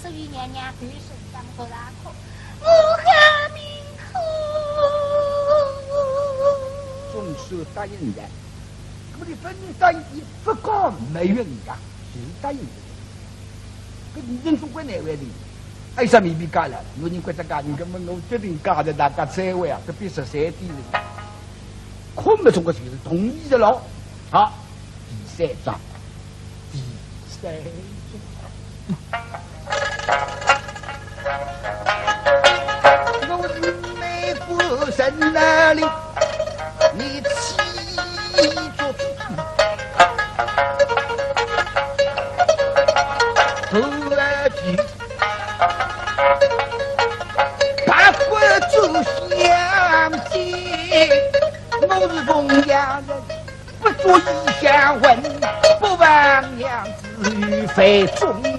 所以娘娘对手当不大可，我还命苦。总是答应的，我的分担一不高没人家，是答应的。搿女人总归难为的，还有啥没必干了？女人觉得干，你根本我决定干的大家在位啊，这比13点人，可没中国就是同意的喽。好，第3章，第3章。我是美国神那里，你起做主，后来去八国就相见，我是凤阳人，不做异乡魂，不忘娘子与非中梦。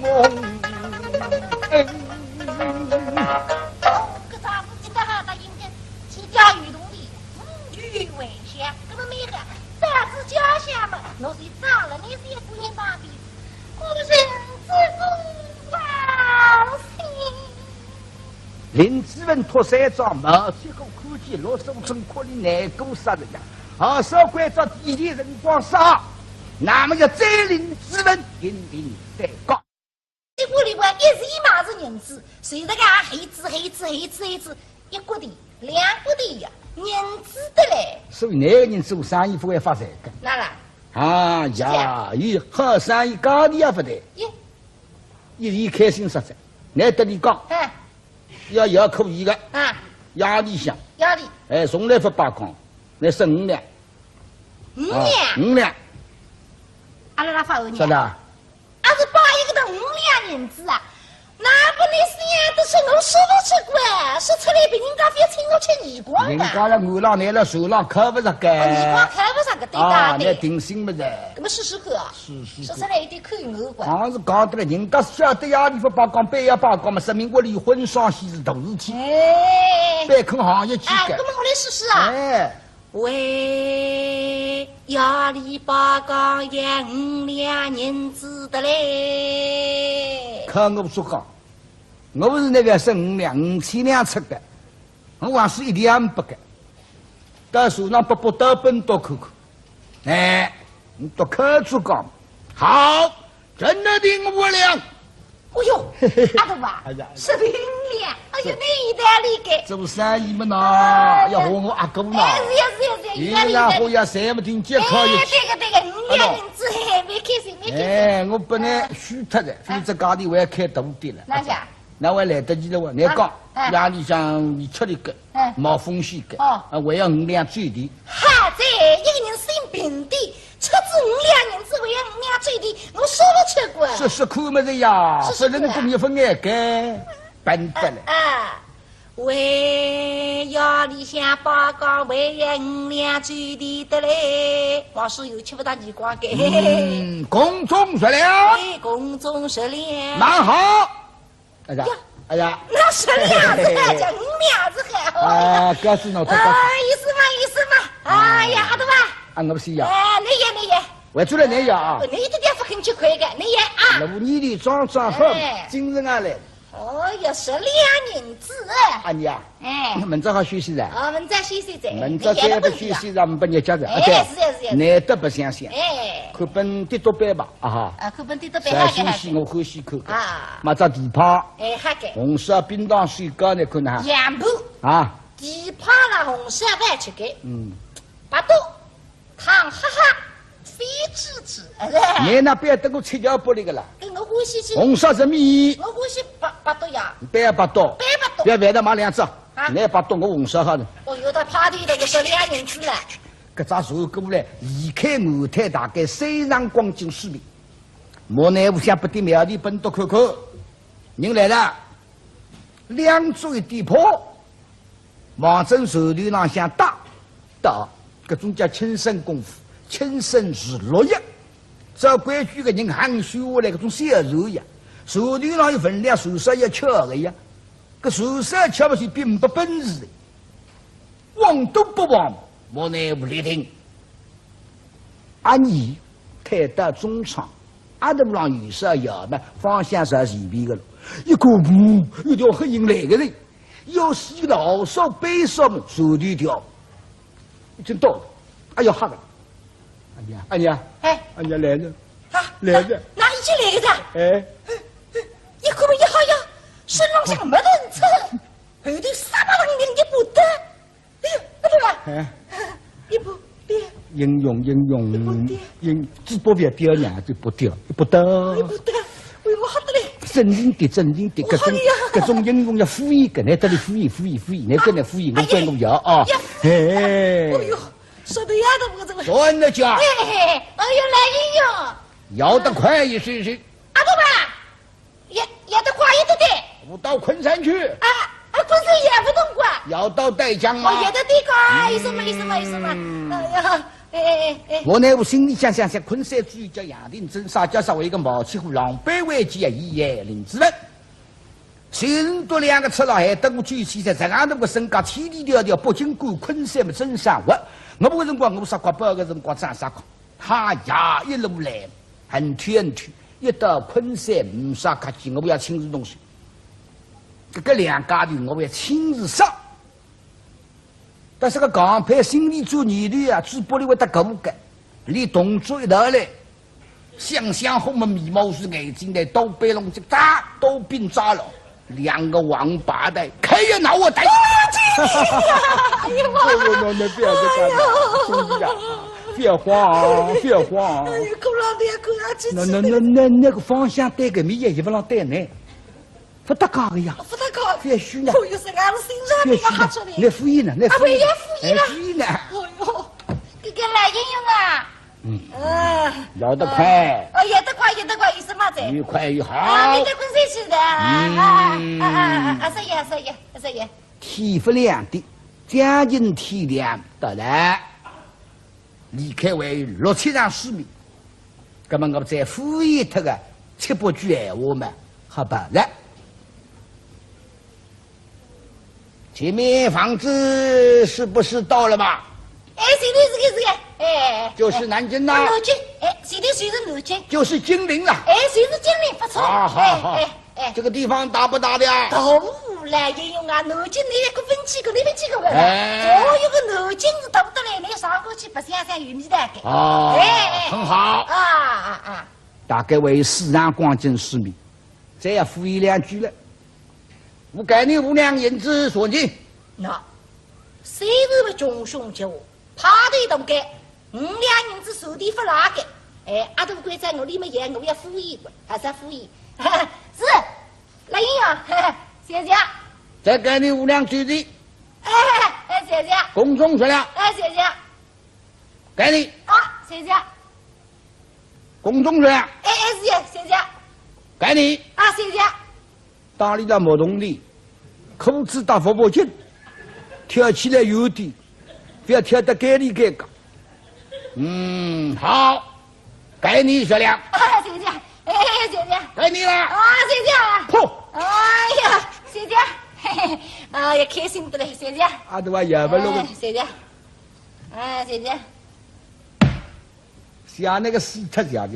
我是长了那些不言大的，我人之不放心。林子文托3章，毛铁狗看见罗守村可怜难过杀人呀！好少关照地铁人光少，那么要再林子文一定再高。这屋里边一时一码子银子，谁在干黑子，一个的2个的呀，银子的嘞。所以哪个人做生意不会发财的？那啦。啊呀，伊好生意家里也不对，一开心实在，难得你讲，要可以的，压力响，压力，哎，从来不罢工，那剩5两，5两，阿拉发5两，是的，阿是把一个的5两银子啊。那不你想的是我说不出关，说出来被人家非请我吃耳光的。人家了我浪难了手浪看不着个。耳光看不上个，对啊，对。那定心不是？那么试试看啊。说出来一点口耳光。刚是讲得了，人家晓得呀，你不罢工，别要罢工嘛，说明我离婚双喜是大事体。哎。别看行业去干。那么我来试试啊。哎。喂，压力罢工也5两银子的嘞。看我说讲。我不是那个剩5两，5000两出的，我还是1两不给。到手上不到本多看看，哎，你多看出讲，好，真的定5两。哎呦，阿头啊，15两，哎呦，你意大利给。做生意嘛喏，要和我阿哥喏。是，意大利呀，谁不听接靠一起。对个，5两银子，没开心。哎，我本来虚脱的，否则家里我也开大店了。哪家？那我来得及了，你讲夜里向你吃的个，冒风险个，还要5两最低。哈在一个人生病的，出资5两银子，还要5两最低，我说不出过。试看么子呀？说人工业分眼该笨得了。为夜里向罢工，还要5两最低的嘞，我说有吃不到耳光给。公众食粮。哎，公众食粮。蛮好。哎呀，那10两子还叫5两子还好。啊，告诉我，意思嘛。哎呀，阿头啊。我不是要。你也。我做了你要啊。你一点不肯吃亏的，你也啊。那你的装好，精神啊来。哦哟，10两银子。啊你啊。明早好休息了。明早休息再。明早再不休息，让我们把日脚子。是。难得不相信。看本跌倒班吧，哈。看本跌倒班。休息我欢喜看。马上地趴。好的。红烧冰糖水糕呢，看哪。羊铺。地趴了红烧饭吃个。八多。汤哈哈。非芝芝。你那边等我切条玻璃个啦。跟我欢喜吃。红烧什米。我欢喜八多呀。别要8多。不要外头买2只。你8多我红烧好的。哦，有的趴地的就10两银子了。搿只茶过来，离开后台大概3场光景水平。莫奈无想不得庙里奔到看看，人来了，2桌一点破，王正手头上想打，搿种叫亲身功夫，亲身是落叶。照规矩个人喊修下来搿种销售呀，手头上有分量，手上要巧个呀。个宿舍瞧不起并不本事的，往东不往，我乃不力听。阿你抬到中场，阿都不让雨色摇嘛，方向是随便的了。一个步，有条黑影来个人，要洗老少背上们手里条，已经到了。哎呀，哈个，阿娘，哎，阿娘来了，啊，来了，哪已经来个的？哎。一个么一好呀，身上像没人车，后头沙巴冷凉一不得，哎呦，那对吧？哎，一不对，应用只不别掉呢，就不掉，不得。一不得，哎呦，好得嘞！真正的，各种应用要敷衍，跟那这里敷衍，你跟那敷衍，我管我要啊！哎呦，说的呀都不怎么。算得家，哎呦，来应用，要得快一些些。阿多吧，也得快也得得。我到昆山去。啊，昆山也不动过。要到岱江吗？也得得个，意思嘛。哎呀。我呢，我心里想，昆山主叫杨定真，撒娇稍微一个毛起虎狼狈为己啊，一言令之人。新多两个吃了还等我举起在俺那个身家天地条，北京过昆山么真生活。我不个辰光我杀瓜，不个辰光长啥瓜。他呀一路来，很远，一到昆山没啥客气，我不要亲自动手。这个两家的我要亲自上。但是个港派心里做年龄啊，嘴巴里会得狗干，离动作一道来，想红么眉毛是眼睛的，都被龙就扎，都并扎了，两个王八蛋，开呀拿我逮！哎呀妈！那不要再干了，兄弟啊，别慌！哎呀，狗老的呀，狗啊，这那个方向带个米也不让带呢。不得搞个呀！不得搞！别虚呢！哦哟，是俺们心上那个哈出来。那敷衍呢？那敷衍了。敷衍呢？哦哟，这个来应用啊！要得快。哦，也得快，意思嘛子？越快越好。啊，你在昆山去的所以。天不亮的，将近天亮到了，离开为6、7场市民，那么我再敷衍他个7、8句闲话嘛，好吧了。前面房子是不是到了吧？哎，是的，哎，就是南京呐。南京，哎，是南京。就是金陵了。哎，是金陵，不错。好。哎，这个地方大不大的呀？大来应用啊，南京那个分几个，那边几个问了。有个南京是大不得来，那上过去不想有米的。哦，很好。啊。大概为市场光景市民，再要敷衍2句了。我给你5两银子索金。那，谁是个穷凶极恶，怕对都不给，5两银子手底发哪个？哎，阿都贵在我里面演，我要敷衍过，还是敷衍？是，来应用，谢谢。再给你5两橘子。哎，谢谢。公众1两。哎，谢谢。给你。啊，谢谢。公众1两。哎，谢谢。给你。啊，谢谢。打理到木桶里，裤子打佛宝紧，跳起来有点，不要跳得该里该高。好，给你1两。啊，谢谢。哎，谢谢。给你了。啊，谢谢。破。哎呀，谢谢。嘿嘿，哎呀，开心的嘞，谢谢。阿都话也不弄。谢谢。哎，谢谢。像那个死特家，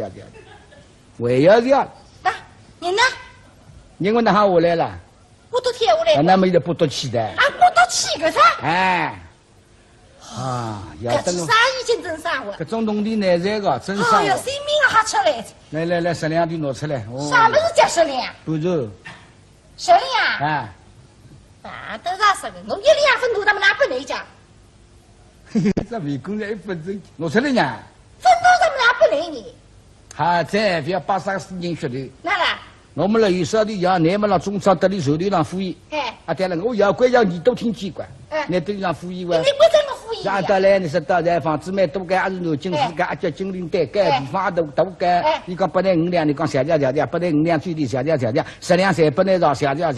为要这样。啊，你呢？因为那下我来了，我都贴我来。那么也不多期待。啊，我都起个啥？哎，要等我。已经真生活。这种农地难这个真生活。哎呀，生命还出来。来，10两的拿出来。啥么子叫10两？不是。10两。哎。都啥说的？我1两分多，他们哪不来讲？这为工人1分钟拿出来呢。分多他们哪不来你？还在不要把3、4人学的。哪啦？我们了有啥的要你们让中超得里手里让敷衍。对了，我要管要你都听机关。你都让敷衍哇。你为什么敷衍？让得来你说到在房子买多干还是南京市干，叫金陵带干地方都干。你讲不能5两，你讲下调，不能5两最低下调，10两3不能让下调。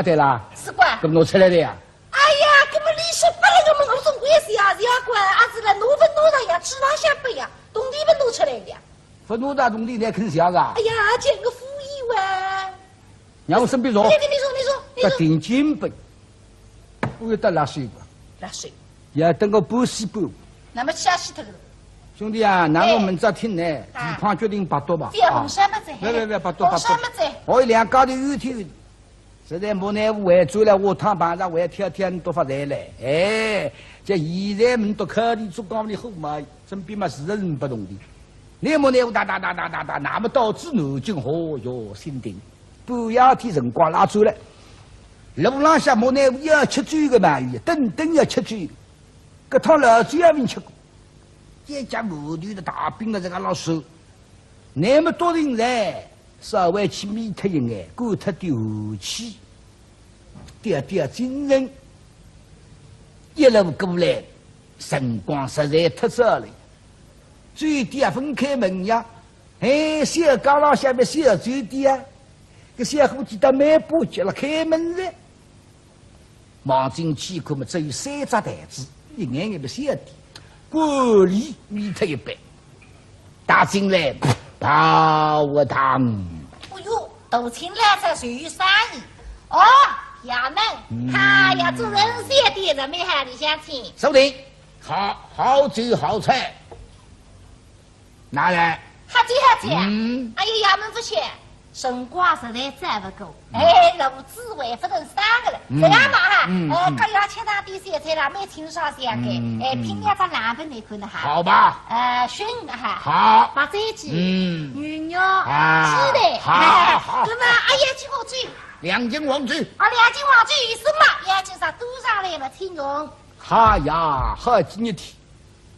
对啦。是管。怎么拿出来的呀？哎呀，根本利息不来个么？我总归是要管，儿子了，农分多少呀？吃哪下不呀？东地不弄出来的呀？分多大东地来啃啥个？哎呀，捡个敷衍哇！让我身边说。你说。得定金本，我得拉水吧，拉水，要等个半死半活。那么吃死他了。兄弟啊，那我们这听呢，地方决定8多吧。别红山么子，别8多红山么子。我2高头有天，实在没奈何，还做了我趟班上，还天天都发财来。哎，这现在们都考虑做岗的后嘛，身边嘛是人不同的。你没奈何打，那么导致南京河哟心定，半夜天辰光拉走了。路浪向没奈何要吃醉个鳗鱼，顿要吃醉。搿趟老酒也没吃过。一家无端的大兵的这个老手，那么多人来，稍微去灭脱一眼，管他的武器，点精神，一路过来，辰光实在太少了。最低啊，分开门呀，哎，小高廊下面小酒店啊，这小伙计到门把接了开门了，望进去看嘛，只有3只台子，一眼眼的小店。管理灭他一半，打进来泡个汤。哎呦，都请来才属于生意。哦，衙门，他要做人些的人没喊你相亲。收定，好酒好菜，拿来。好酒。哎呀，衙门不缺，辰光实在再不够。哎，路子还不能3个了。这样嘛哈，各要吃上点小菜啦，蛮清爽些个。哎，品两张蓝本来看的哈。好吧。熏哈。好。白斩鸡。鱼肉。鸡蛋。好。那么2斤黄酒。2斤黄酒。2斤黄酒有什么？2斤上多上来嘛，请用。好呀，好几日天，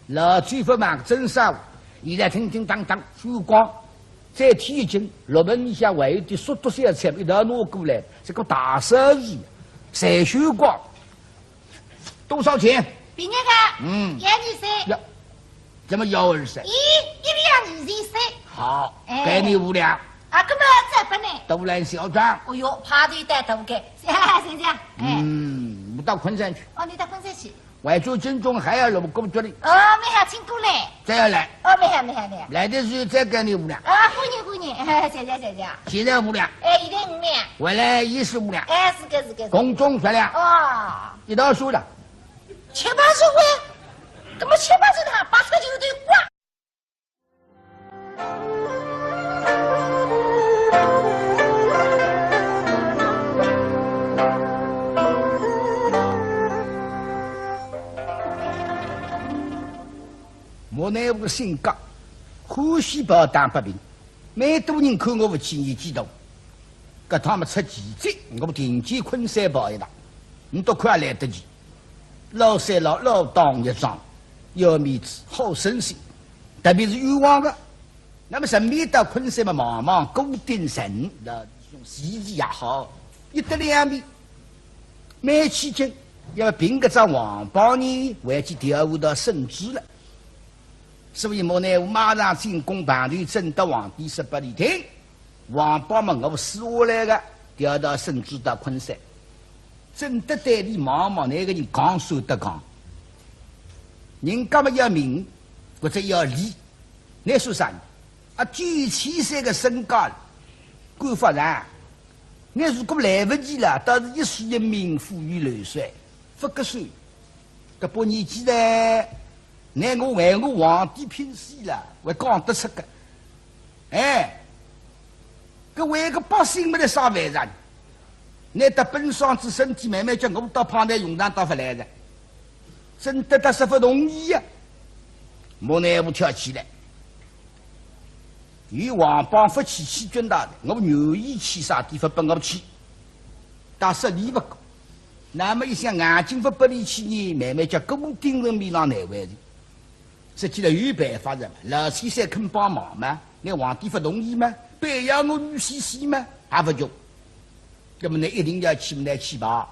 老酒不忙真上午，现在叮叮当当曙光。再添一斤，6门以下还有点速度小菜，一道拿过来，这个大生意，谁收光？多少钱？比那个123。呀，怎么123？1两23。好，给你5两。啊，根本再不呢。都来小张。哦哟，排队带头给，先生。我到昆山去。哦，你到昆山去。外州军中还要过决定。哦，没还请过来。再要来。哦，没还。来的时候再给你5两。啊，欢迎，谢谢。现在5两。哎，现在5两。回来25两。哎，是个。公中1两。哦。一道数了。7、8十回，怎么7、8十他把车就得挂。我那个性格，欢喜把当不平，蛮多人看我不起年纪大，搿趟么出奇迹，我定见昆山跑一趟，你都快来得及。老三老当一桩，要面子，好身心，特别是冤枉的。那么顺便到昆山嘛，望望古鼎城，那用席地也好，一得2面，蛮起劲。要凭搿张黄包呢，还去调回到圣旨了。所以我马上进宫盘团，征得皇帝18里听，黄包嘛我撕下来的，调到圣旨到昆山。征得代理茫茫那个人讲说得讲，人家么要名或者要利，你说啥？啊，973个身高，官法上，你如果来不及了，倒是一时一名富裕流水，不个税，搿把年纪呢？乃我为我皇帝拼死了，还讲得出个，哎，搿为个百姓没得啥饭吃，乃得本双子身体慢慢叫我到旁台用场到不来的，真得他是不同意呀！莫奈何跳起来，与王邦不起起军大的，我愿意去啥地方帮我去，但是理不够。那么一想眼睛不离去呢，慢慢叫固定人面上难为的。实际上有办法的嘛，老先生肯帮忙吗？那皇帝不同意吗？白要我女婿死吗？还不就？那么你一定要去来去吧。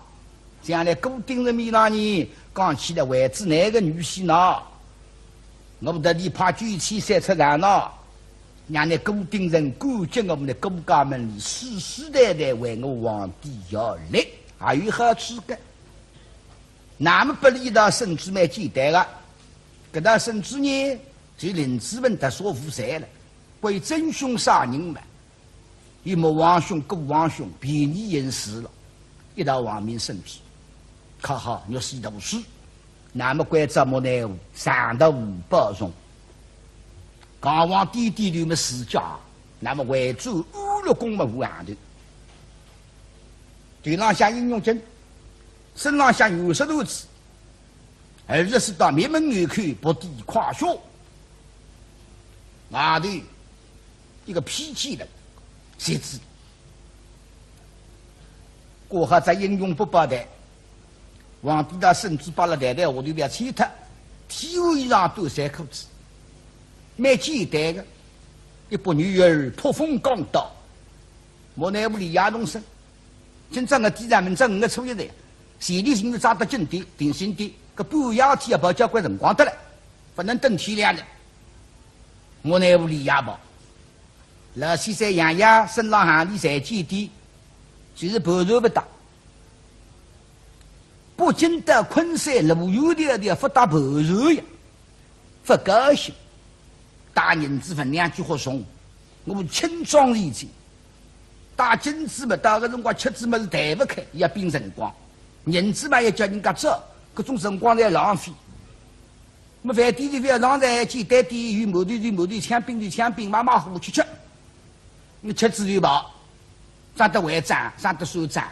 将来固定人面上呢，讲起来为止哪个女婿呢？我们的你怕973出场呢，让那固定人感激我们的公家们里世世代代为我皇帝效力，还有好处的。那么不理到圣旨蛮简单的。搿道圣旨呢，就林子文特所负责了，为真凶杀人嘛，与莫王兄、顾王兄便宜人事了。一到王明身边，考好若是读书，那么关照莫奈何上得无包容。刚往弟弟里面施加，那么为主侮辱公务行头。腿上下应用针，身上下有石头子，而日是到面门眼看不敌胯下，外头一个脾气人，谁知过后再应用不报的，皇帝他甚至把了袋袋下头不要拆脱，体会衣裳都三裤子，蛮简单的，一把女儿破风刚刀，莫奈屋里亚东生。今朝个地上门正5个初一日，前里寻日抓到金点、定心点，搿半夜天也跑交关辰光得了，不能等天亮的。我乃屋里也跑，老先生爷爷身上行李才几点，就是盘缠不打，不禁得昆山路有的不打盘缠呀，不高兴。大人子分2句话送，我轻装离去。打金子嘛，到个辰光吃子嘛是抬不开，也变辰光。人子嘛也叫人家走，各种辰光在浪费。么饭店里饭上菜简单点，有毛头毛头，抢冰的抢冰，马马虎虎去吃。你吃子就饱，上得胃胀，上得手胀。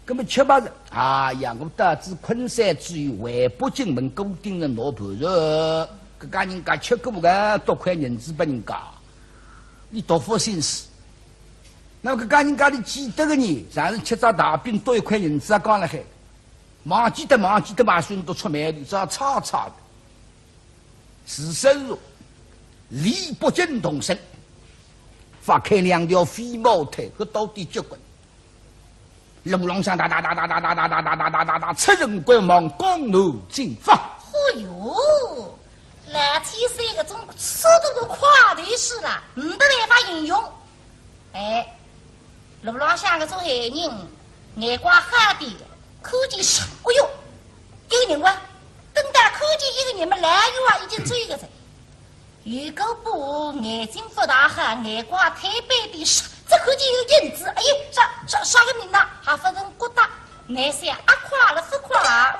那么吃吧是，哎呀，我得知昆山之于回北京门固定的拿盘肉，搿家人家吃过个多块银子拨人家，你多花心思。那么搿家人家里记得个人，上次吃张大饼多1块银子啊，讲了海，忘记得马孙都出卖的，只要叉叉的。事实上，李北京同生，发开2条飞毛腿和到底结棍，路浪上打，出人关望，江南进发。哎呦，蓝天山个种速度都快的是啦，没得办法形容。哎。路浪向个种海人，眼光哈的，看见是，哎呦，一个人哇，等到看见一个人嘛，来有啊，已经追个着。有个不眼睛不大哈，眼光太白的是，只看见一个影子，哎呀，啥个名呐？还不成疙瘩，难想啊，垮了不垮。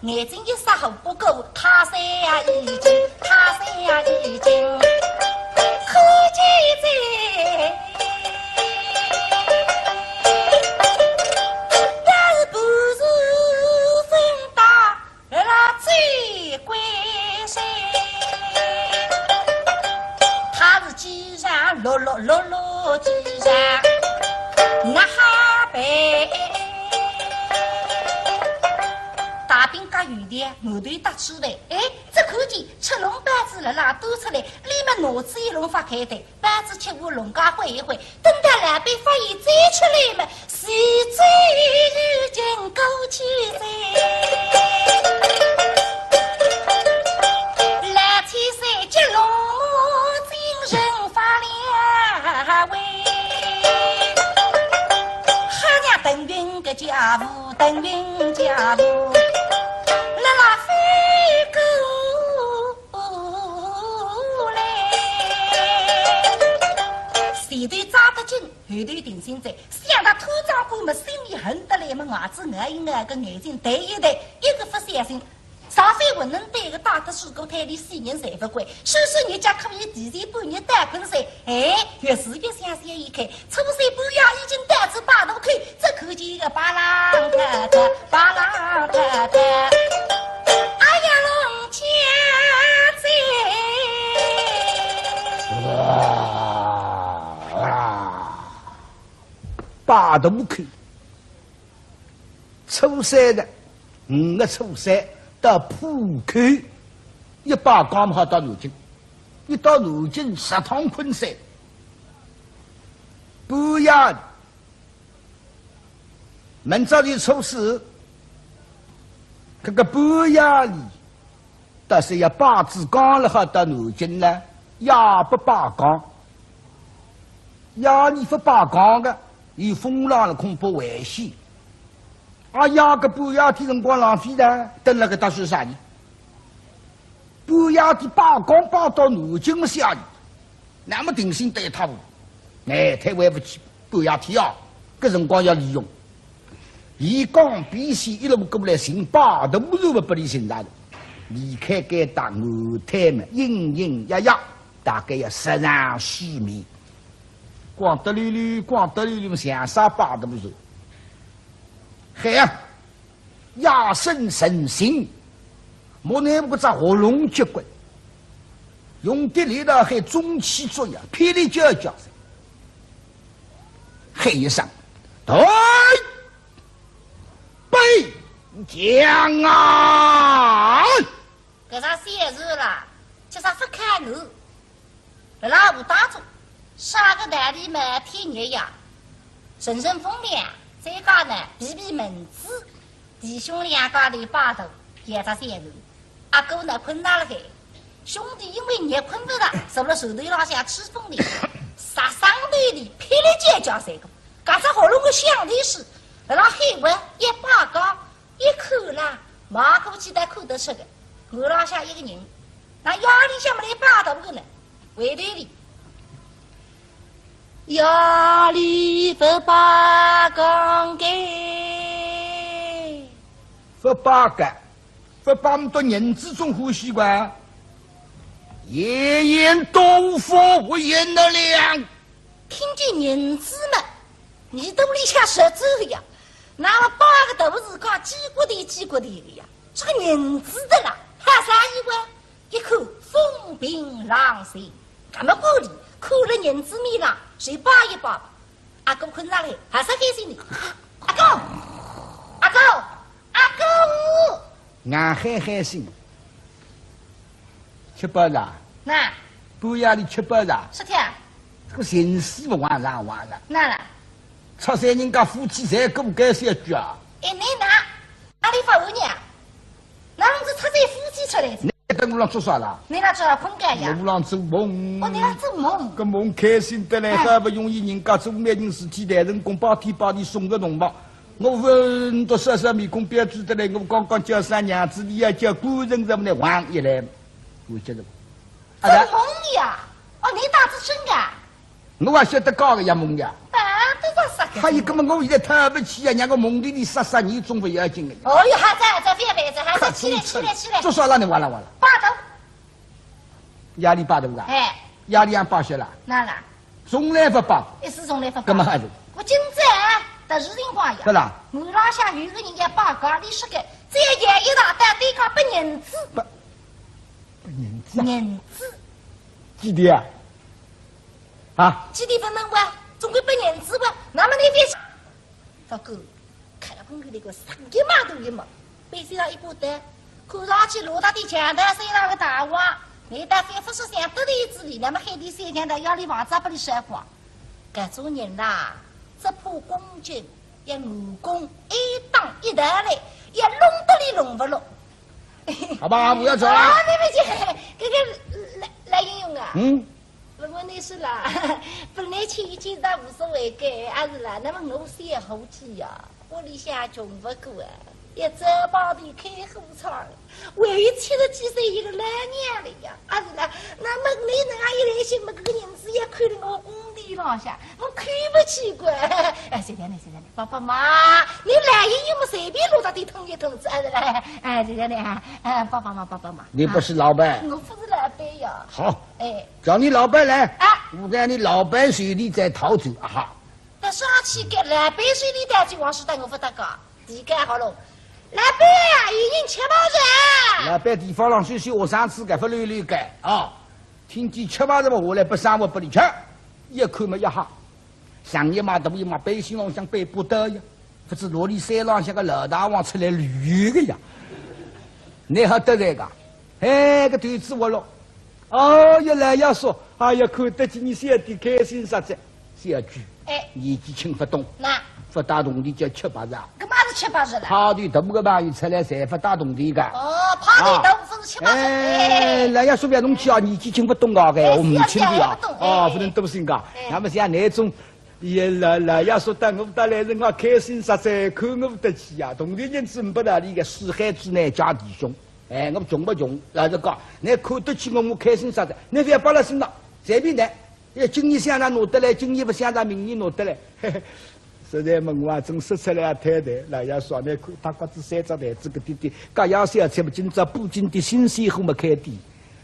眼睛一撒后不够，他山呀已经，可见在，但是不是分大那最关心，他是既然落既然那哈白。后头打出来，哎，这看见吃龙板子了啦，多出来，立马脑子一笼发开的，板子吃过龙家会一会，等到老板发现再出来嘛，是最如今勾起在。蓝天山接龙精神发亮威，哈娘等云个家务，等云家务。前头扎得紧，后头定心在。想到土长官们心里恨得来嘛，牙子挨一挨个眼睛抬一抬，一个不相信。上山不能对个大的水果摊里4年才不管，说人家可以提前半年带昆山，哎，越是越想想一看，初三半夜已经带着大头看，只看见一个巴郎太太，哎呀龙家大头看，初三的5个初三到浦口，一把刚好到南京，一到南京10趟昆山，半夜明朝的初四，这个半夜里，但是要把子讲了好到南京呢，也不罢讲，夜里不罢讲的，有风浪了恐怕危险。啊，夜个半夜的辰光浪费的，等那个打算啥呢？半夜的罢工罢到南京下雨，那么定心对他哎，太回不去，半夜天啊，搿辰光要利用。以讲必须一路过来行罢都不如不离行大的，离开该大午台嘛，隐隐约约，大概要10上10米。光得溜溜，光得溜溜，想啥罢都不如。嘿呀，夜深人静。莫奈不在喉咙结棍，用的力道还中气作用，霹雳叫声，嘿一声，对，北将啊！搿啥写字啦？叫啥不开路？老虎打住，啥个大地嘛天热呀，阵阵风凉，再加呢闭闭门子，弟兄两家的把头也在写字。阿哥呢困哪了海，兄弟因为热困不着，受了手头浪下吃风的，杀伤队里霹雳叫三个，刚才喉咙个响的是，那黑文一把高一口啦，马口鸡蛋口得吃的，我浪下一个人，那压力下面来把头个呢，为对的，压力不把杠给，不把干。不把我们多人之中呼吸管，夜言多佛无言的亮。听见人子们，你肚里像石头一样，那么8个肚子搞几国的呀，这个人子的啦，还啥一关？一口风平浪静，咱们锅里扣了人子米啦，谁扒一扒？阿哥困上来，还是开心的。阿哥，阿哥，阿哥。俺还心，吃饱了？那半夜里吃饱了？是的。这个人死不往上。那了。出三人家夫妻才够该些句啊！哎，你哪里发我呢？那我是出三夫妻出来的。你在屋上做啥啦？你那做困觉呀？屋上做梦。哦，你那做梦？个梦开心得来，好不容易人家做媒人事体，大人公包天包地送个农忙。我问到杀面孔标注得来，我刚刚叫啥娘子，你要叫官人什么的，王一来，我觉得。做梦呀！哦，你打字真的？我还晓得搞个呀梦呀。都在杀个。还有根本我现在透不起呀，让个梦里里杀你总不要紧的。哦哟，还在飞还在起来。做啥让你完了？八头。压力八头啊？哎。压力也罢些了。那了。从来不罢。一时从来不罢。干嘛还是？我今朝的日情况呀。对啦。我浪下有个人家罢岗，你说个，这也一大单对抗不人子。不人子。人子。几点啊？啊？几点分门哇？总归不人子吧？那么你别想，大哥，看了朋友那个3个码都一毛，背身上一把单，看上去罗大的强的身上个大娃，你但非不是想得的之理，那么海底3天的压力房子不里晒光，该做人啦，只怕公君也武功一当一得来，也弄得里弄不落。好吧，我要走了。啊，对不起，这个来应用啊。嗯。我那是啦，本来前一件倒无所谓的，还是啦，那么我3后期呀，屋里向穷不过啊，也早帮的开火厂，万一70几岁一个老娘了呀，还是啦，那么你那一来信么，这个人子也看了我工地上下，我看不起过。哎，现在呢，爸爸妈，你来也又么随便落到地捅一捅子，还是啦，哎，这个呢，爸爸妈，你不是老板？我不是老板呀。好。哎。叫你老板来，啊！我让你老板手里再逃走啊！哈！那上去给老板手里带去，王师带我不得讲，地干好了。老板呀，已经吃饱了。老板地方上休息，我上次给不溜溜干啊！听见吃饱什么我来不上我不里吃，一看嘛一哈，上一嘛大一嘛背心浪像背不得呀，不知罗里山浪像个老大王出来旅游的呀，你好得来个，哎个头子我了。哦，一来要说，哎呀，看得起你小弟开心实在，小举，哎，年纪轻不懂，那不打洞的叫7、8日啊。干嘛是7、8日了？跑的大个朋友出来才不打洞的个。哦，跑的都是7、8日。哎，那要说不要弄起啊，年纪轻不懂啊，个我母亲的啊，哦，不能多心个。那么像那种。也来要说得我得来人啊开心实在看我得起呀，同地人真不大理个四海之内家弟兄，哎，我穷不穷？老实讲，你看得起我开心实在，你不要把他心上，随便的，今年想让拿得来，今年不想让明年拿得来。实在问我真说出来太太，那要说你看他瓜子3只台子个弟弟，各样小菜不今朝布金的新鲜货没开店。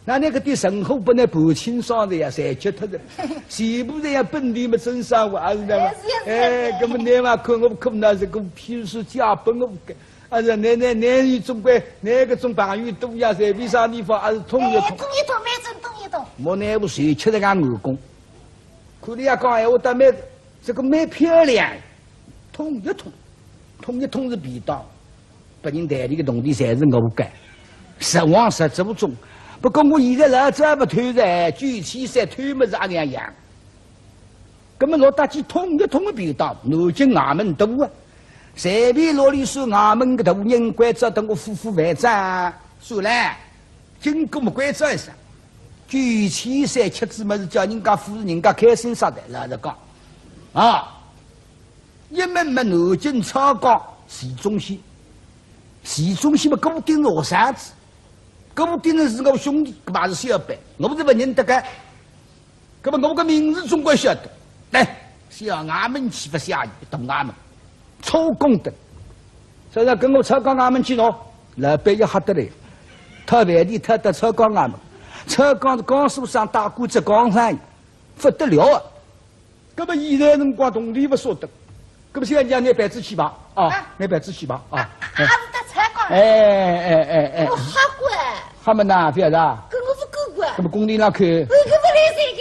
那个的生活不能不清爽的呀，谁吃他的？全部人家本地么真生活，还是那么？哎，根本你嘛看我看那这个，譬如说家本我不还是男女总归哪个种朋友多呀？在为啥地方还是统一统？统一统，没真统一统。我那部谁吃得俺耳公？看你也讲哎，我倒蛮这个蛮漂亮，统一统是皮道，不人代理的农地侪是我干，实往实做中。不过我现在老这不推噻，举起噻推么是阿样样。那么老大去统一统的皮道，南京衙门多啊，随便罗里说衙门个大人关照等我夫妇饭账，算了，经过么关照一下。举起噻吃子么是叫人家夫人家开心啥的，老实讲啊，一门么南京超高市中心，市中心么固定我啥子？我盯的是我兄弟，搿嘛是小辈，我不是不认得个，搿么我个名字总归晓得。来，小衙门去不下雨，大衙门，抽功德。所以跟我超高衙门去喏，老板要吓得来，他外地他到超高衙门，超高是江苏省大沽浙江生意，不得了啊！搿么现在辰光同地不说得，搿么现在讲拿板子去吧，啊，拿板子去吧，啊。还是在超高。哎。我好乖。他们呐，不要的。跟我不够过。那么工地那去。我可不来这个。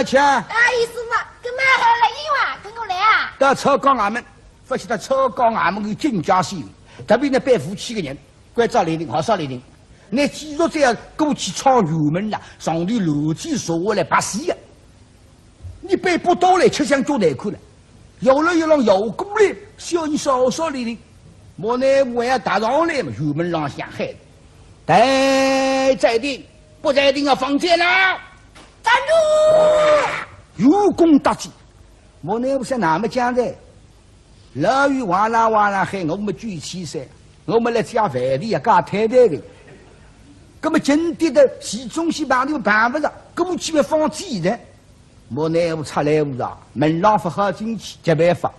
吃。啊，意思嘛，跟嘛好了，一晚跟我来啊。到超高衙门，发现到超高衙门有金家戏，特别那办夫妻的人，关照来临，好少来临。那继续这样过去闯油门啦，上头楼梯坐下来拍戏呀。你背不到来，吃香就难看了。有了一浪有过来，小人少少来临，我呢我要打上来嘛，油门浪向害。在定，不在定要放箭了！站住！有功大吉，我那不是那么讲的，老于哇啦喊我们举起噻，我们来加饭的呀，加太太的。那么今天的市中心旁头办不着，搿么去要放鸡的，我那不出来不着，门廊不好进去，没办法，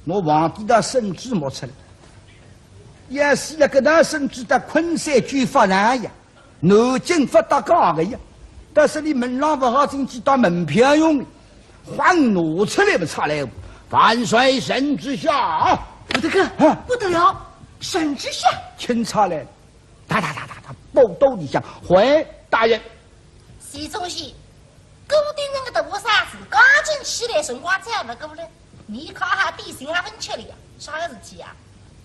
我皇帝的圣旨没出来。也是那个那甚至到昆山军发难呀，南京发达高个呀，但是你门廊不好进去当门票用的，还拿出来不差来，万岁圣旨下，我的哥，不得了，圣旨下，钦差来了，哒，报道里向，回大人，习中心，固定那个大啥子，刚正起来辰光再不够了，你看下地形还温吃了呀，啥个事体啊？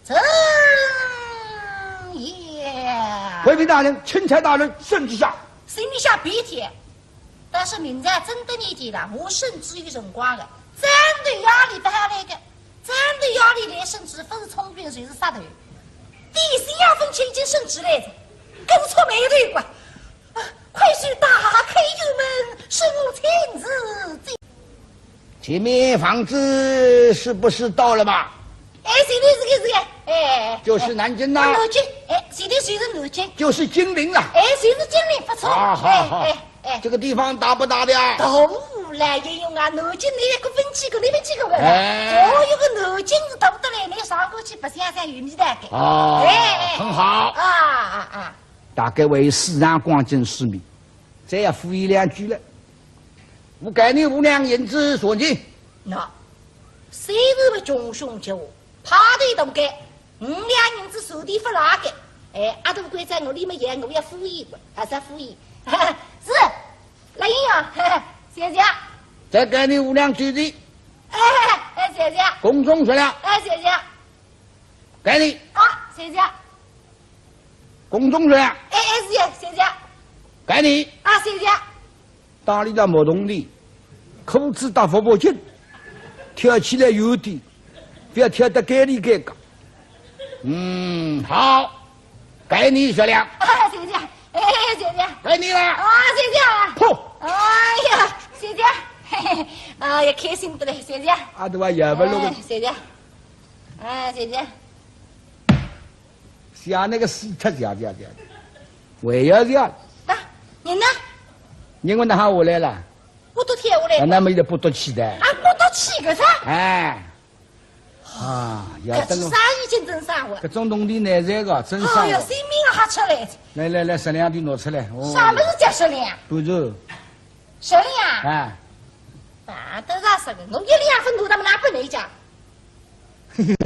正也，回禀大人，钦差大人，圣旨下，心里下鼻涕，但是明在真的你的了，我甚至有辰光的，战队压力不下来的，战队压力来甚至不是冲兵谁是杀头，地形要分清已经圣旨来着，跟着错没有对过，快去打开油门，是我亲自。前面房子是不是到了吧？哎，谁的这个？哎，就是南京呐。南京，哎，谁是南京？就是金陵了。哎，谁是金陵？不错。好。这个地方大不大的呀？大来应用啊，南京那个分几个，那分几个问。哦，有个南京是大不得来，你上过去不想想有你的个。哦，很好。啊。大概为市场光景市民，再要敷一两句了。我给你5两银子索金。那，谁是个穷凶极恶？怕对都给5两银子手地不拉个，哎，阿都归在我里面演，我要敷衍过，还是敷衍？是，来应用，谢谢。再给你5两橘子。哎，谢谢。公众食粮。哎，谢谢。给你。啊，谢谢。公众食粮。谢谢。给你。啊，谢谢。打理到木桶里，裤子打佛脖紧，跳起来有点，不要跳得该里该高。好，给你1两。谢谢，谢谢，给你了。谢谢。破。哎呀，谢谢，嘿嘿，哎呀，开心的嘞，谢谢。啊，对吧？也不弄个。谢谢，谢谢。下那个死特下，为要这样。啊，你呢？因为那下我来了。我都贴我来。那么也不多期待。啊，我都起个啥？哎。要等我。啥已经真啥我？这种农地难这个真啥？哎呀，生命还出来。来，10两的拿出来。啥么子叫10两？不是。10两。哎。啊，都啥事的？我1两分多，他们哪本来讲？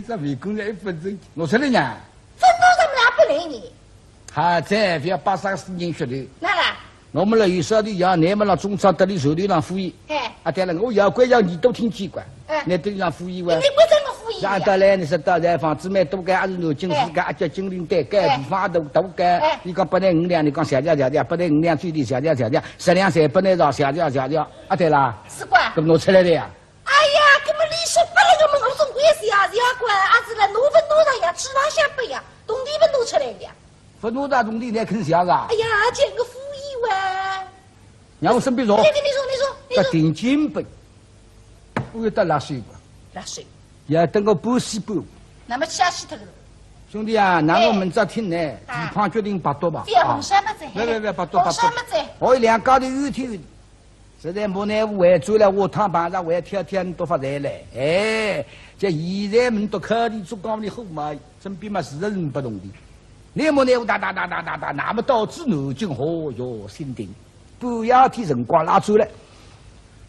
这为工人1分钟，拿出来呢。分多他们哪本来呢？还在不要把3、4年学的。哪啦？我们了有少的要你们让中超得里手里让服役。啊，对了，我要管要你都听机关。你得让服役哇。你为什么服役？让得来，你说到在房子买多干还是牛金世干，叫金陵带干地方都干。你讲不能5两，你讲下调，不能5两最低下调，10两才不能让下调。啊，对啦。是管。怎么拿出来的呀？哎呀，根本利息不那个嘛，我总归是要管，儿子了，农分多少呀，吃哪下不呀？东地分多出来的呀。分多大东地来啃下啊？哎呀，捡个服役哇！让我身边说。你说。得定金本，我要得拉水吧。拉水。要等个半死半。那么下洗头了。兄弟啊，那我们这听呢，地方决定8多吧。别红山么子。别8多。红山么子。我2高头有天，实在没奈何，做了我趟班上，还天都发财来。哎，这现在们都考虑做高的后嘛，身边嘛是人不同的。你没奈何打，那么导致南京哦哟心定，不要提辰光拉出来。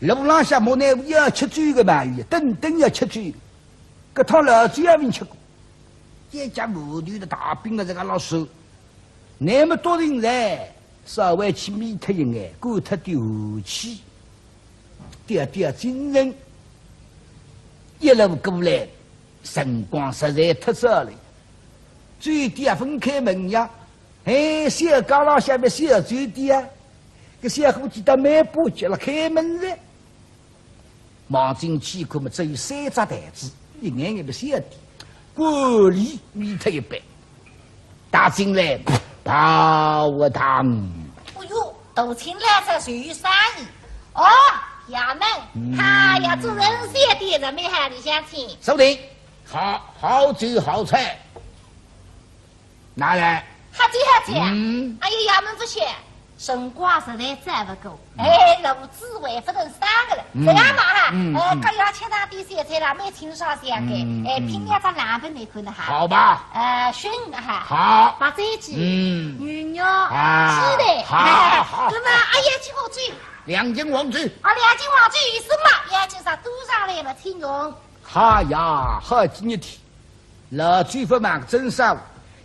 路浪下没奈何要吃猪个鳗鱼，顿要吃猪。这趟老猪也没吃过。一家母女的大兵的这个老手，那么多人来，稍微去灭他一眼，管他的武器，点精神，一路过来，辰光实在太少了。最低啊，分开门呀，小高廊下面小最低啊，这小伙计到门把接了开门了，望进去看嘛，只有3只台子，一眼眼的小的。管理灭他一半，打进来泡个汤。哎呦，都请来这属于生意哦，衙门，他要做人些的人没喊你相亲。收定，好酒好菜，拿来。好酒。哎呀，衙门不缺。辰光实在再不够，路子还不能3个了，这样嘛哈，各要吃上点小菜啦，没清爽香干，拼2只两本来看的哈。好吧。熏哈。好。白斩鸡，鱼肉，鸡蛋。好。那么1斤黄猪。2斤黄猪。2斤黄猪有什么？1斤上多上来了，听用。好呀，好几日天，老猪不忙真上，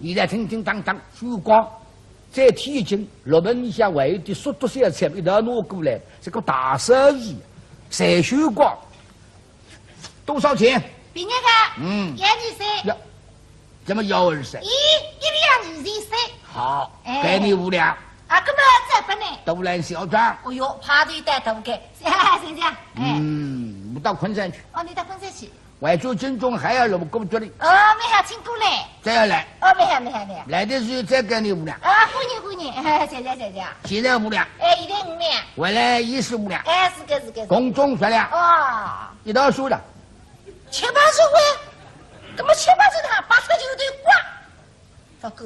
现在叮叮当当曙光。再添一斤，6门以下还有点速度小菜，一道拿过来，这个大生意，谁收光？多少钱？比那个123。怎么123？1两23。好，给你5两。啊，根本再不能。都来小张。哦哟，排队带头给，谢谢。我到昆山去。哦，你到昆山去。外做正宗还要过这里。没还请过来。再要来。没还。来的时候再给你5两。欢迎，谢谢。现在5两。现在5两。回来15两。是个。公中10两。一道数了。7、80回，怎么7、80的把车就得刮？糟糕，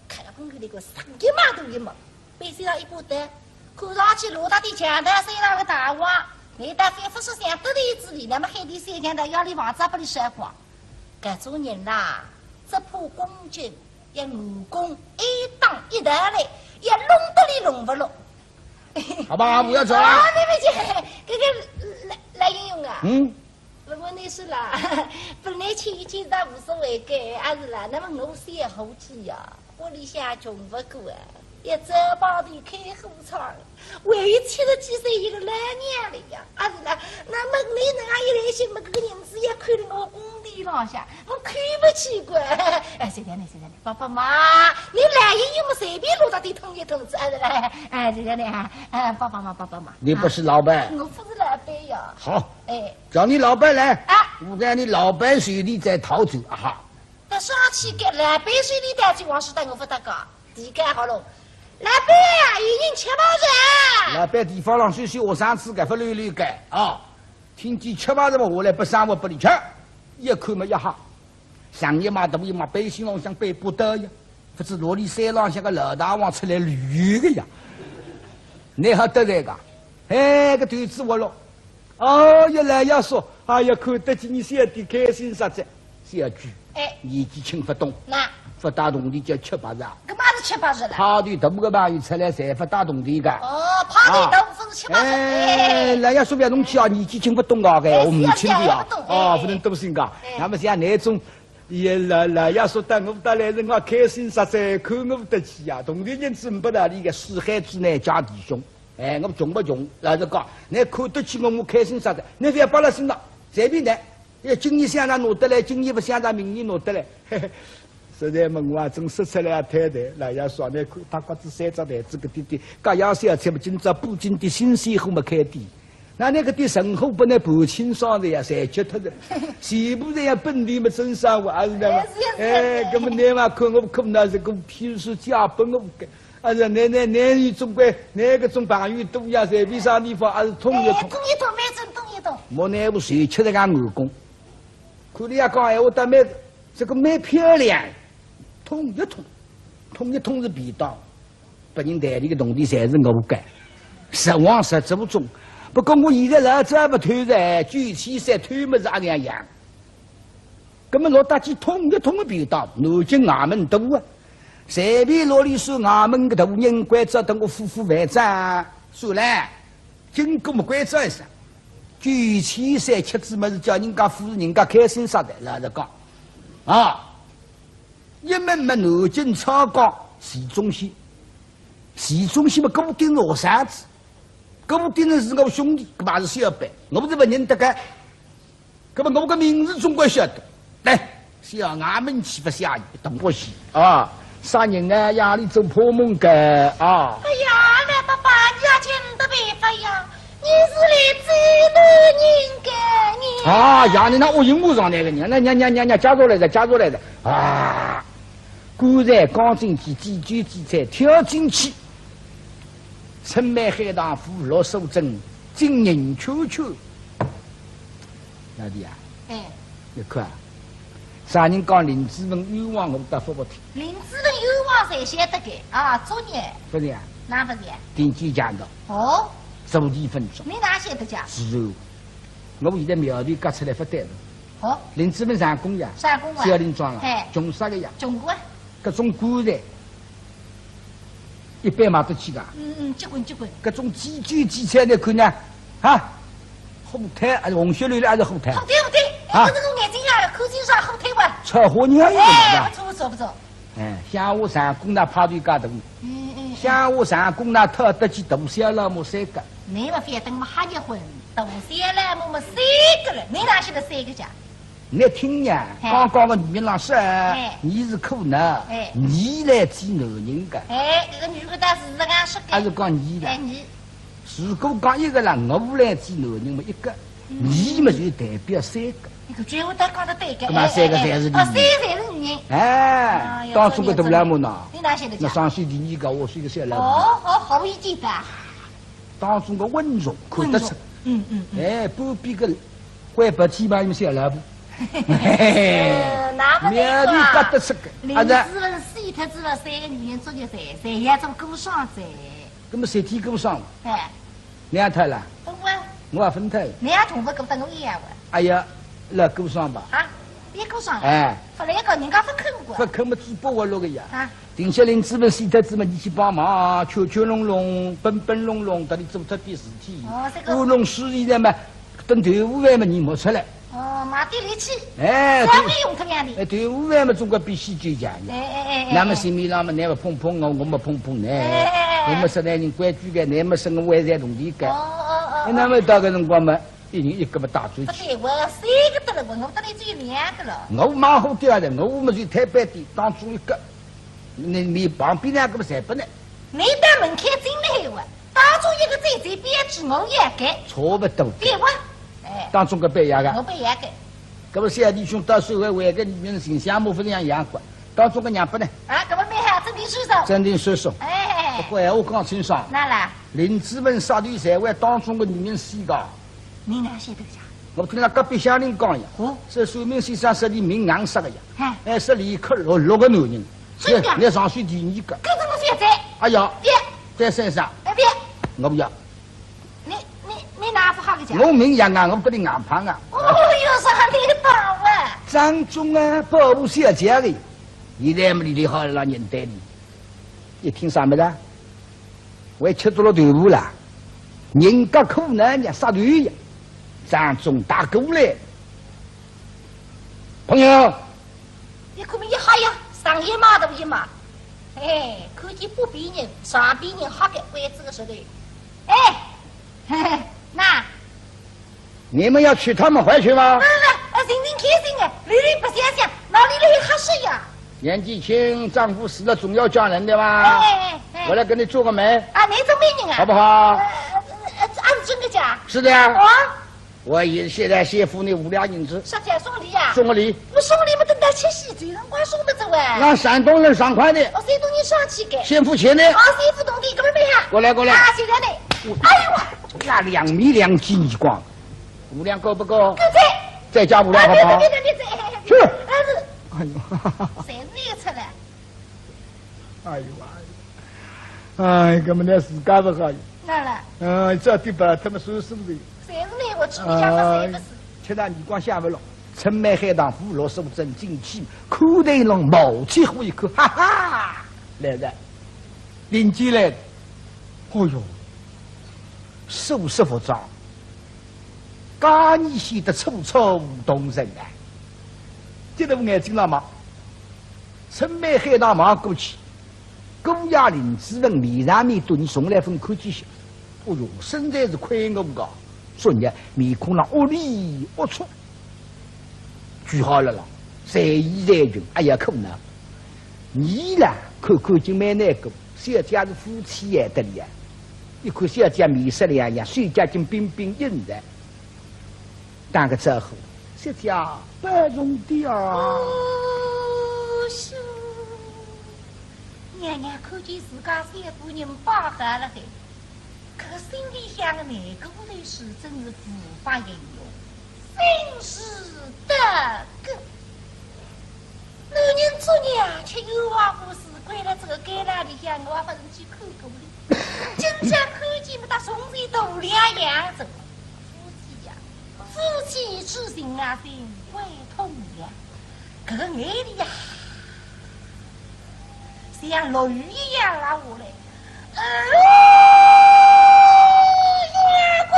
看了公园那个3个码都一毛，背身上一把单，看上去罗大的墙头身上个大王。你大反复说想得的之理，那么海底3强的要你房子把你甩光。搿种人啦，只怕公军一武功一当一打来，也弄得你弄不落。好吧，我要走了。你们去，这个来应用啊。我那是啦，本来请一请他无所谓的，还是啦，那么我3后期呀，我里向穷不过啊。一早帮地开火厂，还有70几岁一个老娘了呀！啊是啦，那么你能啊一来心么？这个人子也看了我工地上下，我看不起过。随便你，爸爸妈，你来也有么随便落到地捅一捅子，啊是啦，随便你爸爸妈。你不是老板？我不是老板，对呀。好，哎，叫你老板来，啊，我看你老板手里在逃走啊哈。但上去给老板手里带去王师带我不得个，地干好了。老板呀，已经吃饱人。老板地方上休息，我上次给不溜溜干啊，听见吃饭什么我来不上我不里吃，一看嘛一哈，上一嘛大一嘛背心浪像背不得呀，不知罗里山浪像个老大王出来旅个呀，你好得这个，哎个段子我了，哦一来要说，哎呀看得起你小弟开心实在，小句，哎，年纪轻不懂，那不打动的叫吃八日。干嘛是吃饱人了？他对大个朋友出来才不打动的个。哦，趴地豆腐是吃饱人。哎，那要说不要弄起啊，年纪轻不懂啊，个我母亲的啊，哦，不能多心个。那么像那种，也那要说得我得来人啊，开心实在，看我得起呀，同龄人真不大理个，四海之内家弟兄。哎，我穷不穷？老实讲，你看得起我开心实在，你不要把他心了，随便来。今年想让拿得来，今年不想让明年拿得来。嘿嘿实在嘛，我还真说出来太太，那要说呢，看他瓜子三只台子个弟弟，各样小菜嘛，今朝布金的新鲜货嘛开店，那个的神货不能盘清爽的呀，侪吃脱的，全部这样本地嘛真生活，还是那嘛，哎，那么你嘛看我看那这个，譬如说家本我不干，还是男女总归哪个种朋友多呀，随便啥地方还是通一通，通一通，没真通一通。莫那部谁吃得个耳功，看你也讲闲话，但蛮这个蛮漂亮。通一通是便当，不人代理的农地侪是我干，实往实做中。不过我现在老早不推着，举起山推么是阿两样。那么老大去通一通的便当，南京衙门多啊，随便罗里说衙门个大人关照等我夫妇饭账，算了，经过么关照一声，举起山吃子么是叫人家富人家开心啥的，老实讲，啊。一门么南京超高市中心，市中心嘛，跟我盯着我嫂子，跟我盯着是我兄弟，搿嘛是小辈，我不是不认得个，搿么我个名字总归晓得。来，小衙门去不下雨，懂不西啊？啥人啊？夜里做破梦个啊？哎呀，来爸爸，你要听的办法呀！你是来追男人的，你啊，夜里那我荧幕上那个人，那加入来的啊！果然刚进去几句几菜跳进去，春梅海棠府落手针，金银秋秋。老弟啊，哎，你看，啥人讲林志文冤枉我答复不听？林志文冤枉谁晓得个啊？作业不是啊，哪不是？定期讲的，哦，足地分钟。你哪晓得讲？是哦，我现在苗头割出来不对了。哦，林志文上工呀，上工啊，小林庄啊嘿，种啥个呀？中国啊，各种果菜，一般买得起的。结棍。各种几句几菜你看呢？啊，后台还是红血绿的还是后台？后腿，啊我这个眼睛啊，口睛上后腿吧。炒花鸟有哎，的。不错。哎，像我上工那派对家头，像我上工那讨得起大小老母三个。你们反正我还结婚，大小了我们三个了，你哪晓得三个家？你听呀，刚刚个女人老师，你是苦恼，你来追男人的。哎，这个女的倒是这样说的。还是讲你的？哎，你如果讲一个人，我来追男人嘛一个，你嘛就代表三个。你个句话倒讲得对个。干嘛三个才是女人？三才是女人。哎，当初个大老母呢？你哪晓得那讲？上水第二个，我是一个小老母。好一点的。当中个温柔看得出。哎，不比个怪白天吧，有小老母。哪不对苗头割得出个。林志文死脱之后，三个女人做就侪要做孤霜在。那么3天过上，哎，两脱了，不过我也分脱。你也同不跟我一样的。哎呀，那过上吧。啊，别孤霜。哎，后来个人家不肯过。不肯么嘴巴活络个呀。啊。定下林志文死脱之后，你去帮忙，敲隆隆，奔隆隆，到底做脱点事体。哦，这个。乌龙水现在嘛，等队伍饭嘛，你莫出来。哦，买点力气。哎，稍微用特样的。哎，队伍饭嘛，总归比西酒强呀。哎。那么心里上嘛，你不碰碰我，我没碰碰你。我们实在人规矩个，你们生我还在农地干。那么到个辰光嘛，一人一个嘛打嘴去。不对，我三个得了，我得你只有2个了。我蛮好掉的，我们就太白的，当中一个，你旁边2个嘛才不呢。你到门口进来我，当中一个在这边子我也改，差不多。对吧？哎，当中个白牙我个，不也改。搿么三弟兄到社会为个女人形象模分样样管，当中个娘不呢？啊，搿么蛮好，真定收手。真定收手。哎，不过闲话讲清爽，那啦，林志文杀敌才为当中个女人死的。你哪晓得呀？我听他隔壁乡邻讲呀，哦，这算命先生说你命硬死个呀，哎，还是连克六个男人，真的你上去第二个。跟着我现在，哎呀，别，在身上，哎别，我不要，你哪副好个讲？我命硬硬，我不得硬胖啊。哦哟，啥你的宝啊？张忠啊，保护小姐的，你来没理好让人带你，一听啥么子？我也吃足了豆腐了，人家苦难呀，杀队呀，张忠打过来，朋友，你可没一好呀，上一码都一码，哎，看见不比人，上比人好个位置个时候，哎，嘿嘿，那，你们要娶他们回去吗？心情开心啊，屡屡不想想，哪里来合适呀？年纪轻，丈夫死了总要嫁人的吧？哎，我来给你做个媒，啊，你做媒人啊？好不好？俺是真的假？是的呀。啊，我现在先付你5两银子，啥叫送礼呀？送个礼。我送礼不等到七夕节，光送不走啊。让山东人爽快的，我山东人上去给。先付钱的。啊，先付东地，根本没哈。过来过来。啊，现在呢？哎呦我，那2米2斤一光，5两够不够？够在。再加5两好不好？别去。哎呦，谁是那个出来？哎呦哎，根本那自家不好。那了。这地把他们收拾的。谁是那个？去你家说谁不是？吃到你光下不了。城门海棠父老手真进气，口袋龙冒起呼一口，哈哈，来的，邻居来的，哦哟，收拾服装，家里显得楚楚动人啊！这都眼睛了吗？城门海棠忙过去，公家林子文面上面对你送来份看见笑，哦哟，身材是快我不高，昨日面孔上恶里恶出。举好了了，在意在群，哎呀，可能你啦，看看就蛮难过。小姐是夫妻也得了呀，一看小姐面色亮呀，水家就彬彬有礼。打个招呼，小姐不容的啊。哦，是。娘娘看见自家三夫人饱喝了的，可心里想的那个来是真是无法形容。真是的个，男人做娘却有话不是，关了这个街那里向，我不能去看过的。今天看见不，他从前都两样子。夫妻呀，夫妻之情啊，心会痛呀。这个眼里呀，像落雨一样拉下来。月光。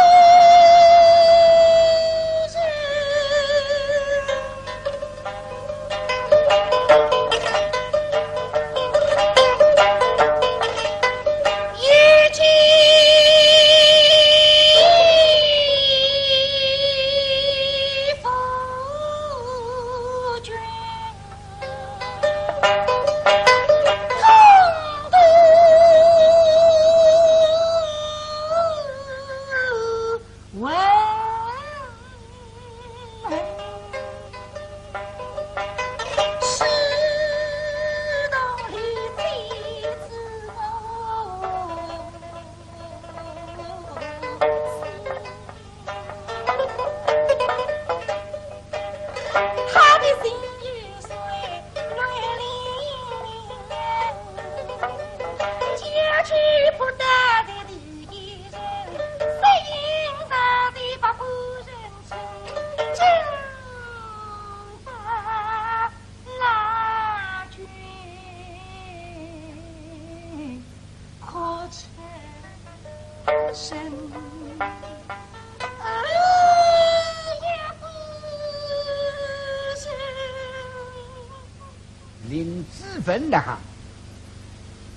林志文那哈，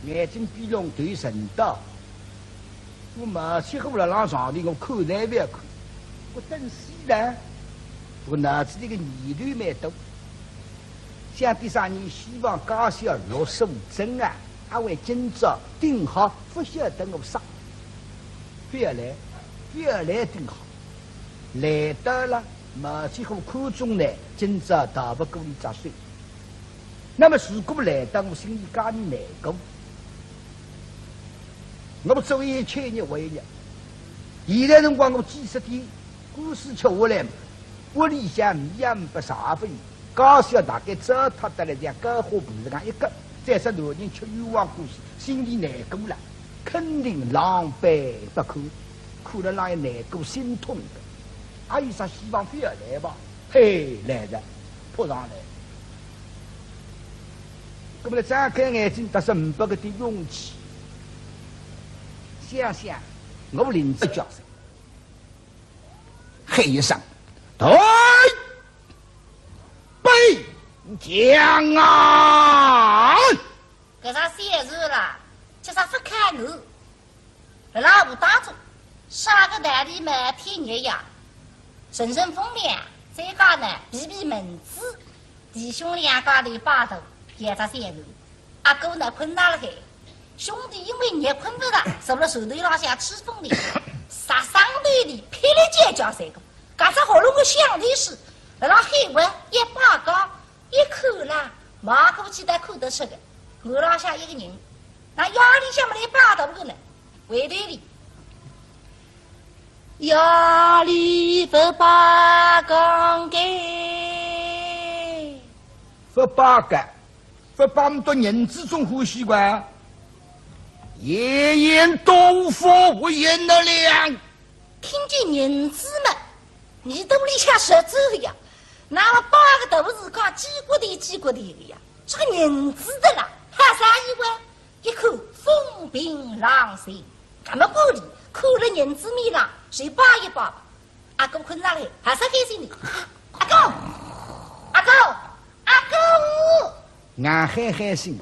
眼睛闭拢对神道，我嘛贴后了浪床的，我看才不要看，我等死了。我脑子里个疑虑蛮多，想第三年希望高小落手针啊，还为今朝定好不晓得我啥。非要来，非要来顶好。来到了，马几乎看中呢，今朝大不过你砸碎。那么如果来到我心里家里难过，我们作为千日为日，现在辰光我几十天，故事吃下来，屋里向米也不啥不有，高小大概糟蹋得来这样高花布子上一个，再说老人吃冤枉故事，心里难过了，肯定狼狈不堪，看了让人难过心痛的。还有啥希望非要来吧？嘿，来的，扑上来。那么张开眼睛，得500个的勇气。想想，我临着叫声，嘿一声，对，背将啊！搿啥写字了？叫啥不开路？老虎打住，杀个大里满天热呀！顺顺风凉，再加呢避避蚊子，弟兄两家头把头，也着写字。阿哥呢困哪了海？兄弟因为热困不着，坐了树头浪向吹风的，杀伤队里霹雳尖叫3个，搿只喉咙个响的是，辣海湾一把高一口啦，马过去才看得出的。河浪向一个人，那腰里向么来把头个呢？围队里，腰里不把杠杆，不把杆，不把我们多人之中呼吸管。夜宴多佛无言的亮，听见人子们，你肚里向舌走呀，那么8个肚子讲几骨的呀，这个人子的啦，还啥以外，一口风平浪静，那么过里看了人子面上，谁扒一扒吧？阿哥困上来，还是开心的。阿哥，阿哥，阿哥，俺开心。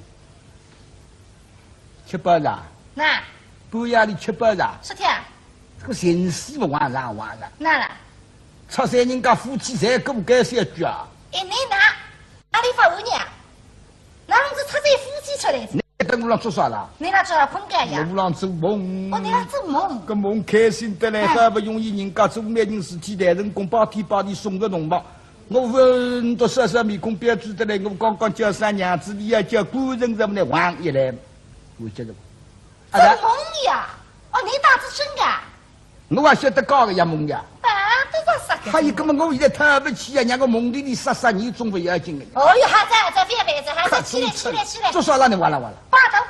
吃饱了，那半夜里吃饱了，是天，这个人死不往上往上，那了，出三人家夫妻才够该三句啊！哎，你哪里发我呢？那侬是出在夫妻出来的？你在屋上做啥啦？你那做困觉呀？屋上做梦。哦，你那做梦？个梦开心得来，好不容易人家做每件事体，来人工包天包地送个农忙。我问到色面孔标注得来，我刚刚叫上娘子，你要叫官人什么的，王一来。我觉得，做梦呀！哦，你打子真啊？我还晓得搞个呀梦呀。啊，都是啥个？还有根本我现在太不起呀，让我梦里杀你总不要紧的。哦哟，还在别还在起来！做啥了？你完了。八头。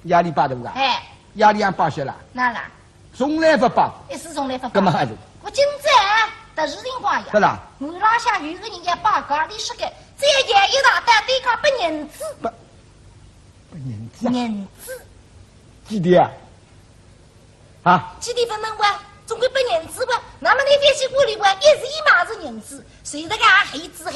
压力八头啊？哎。压力也罢些了。哪啦？从来不罢。一时从来不罢。干嘛还是？我今朝得日情况呀。是啦。我浪向有个人家罢岗，你说个，这样一大单对抗不人子。人子，几点啊？几点分门哇？总归不人子哇？那么你飞起过里哇，一时一马是人子，谁这个黑子，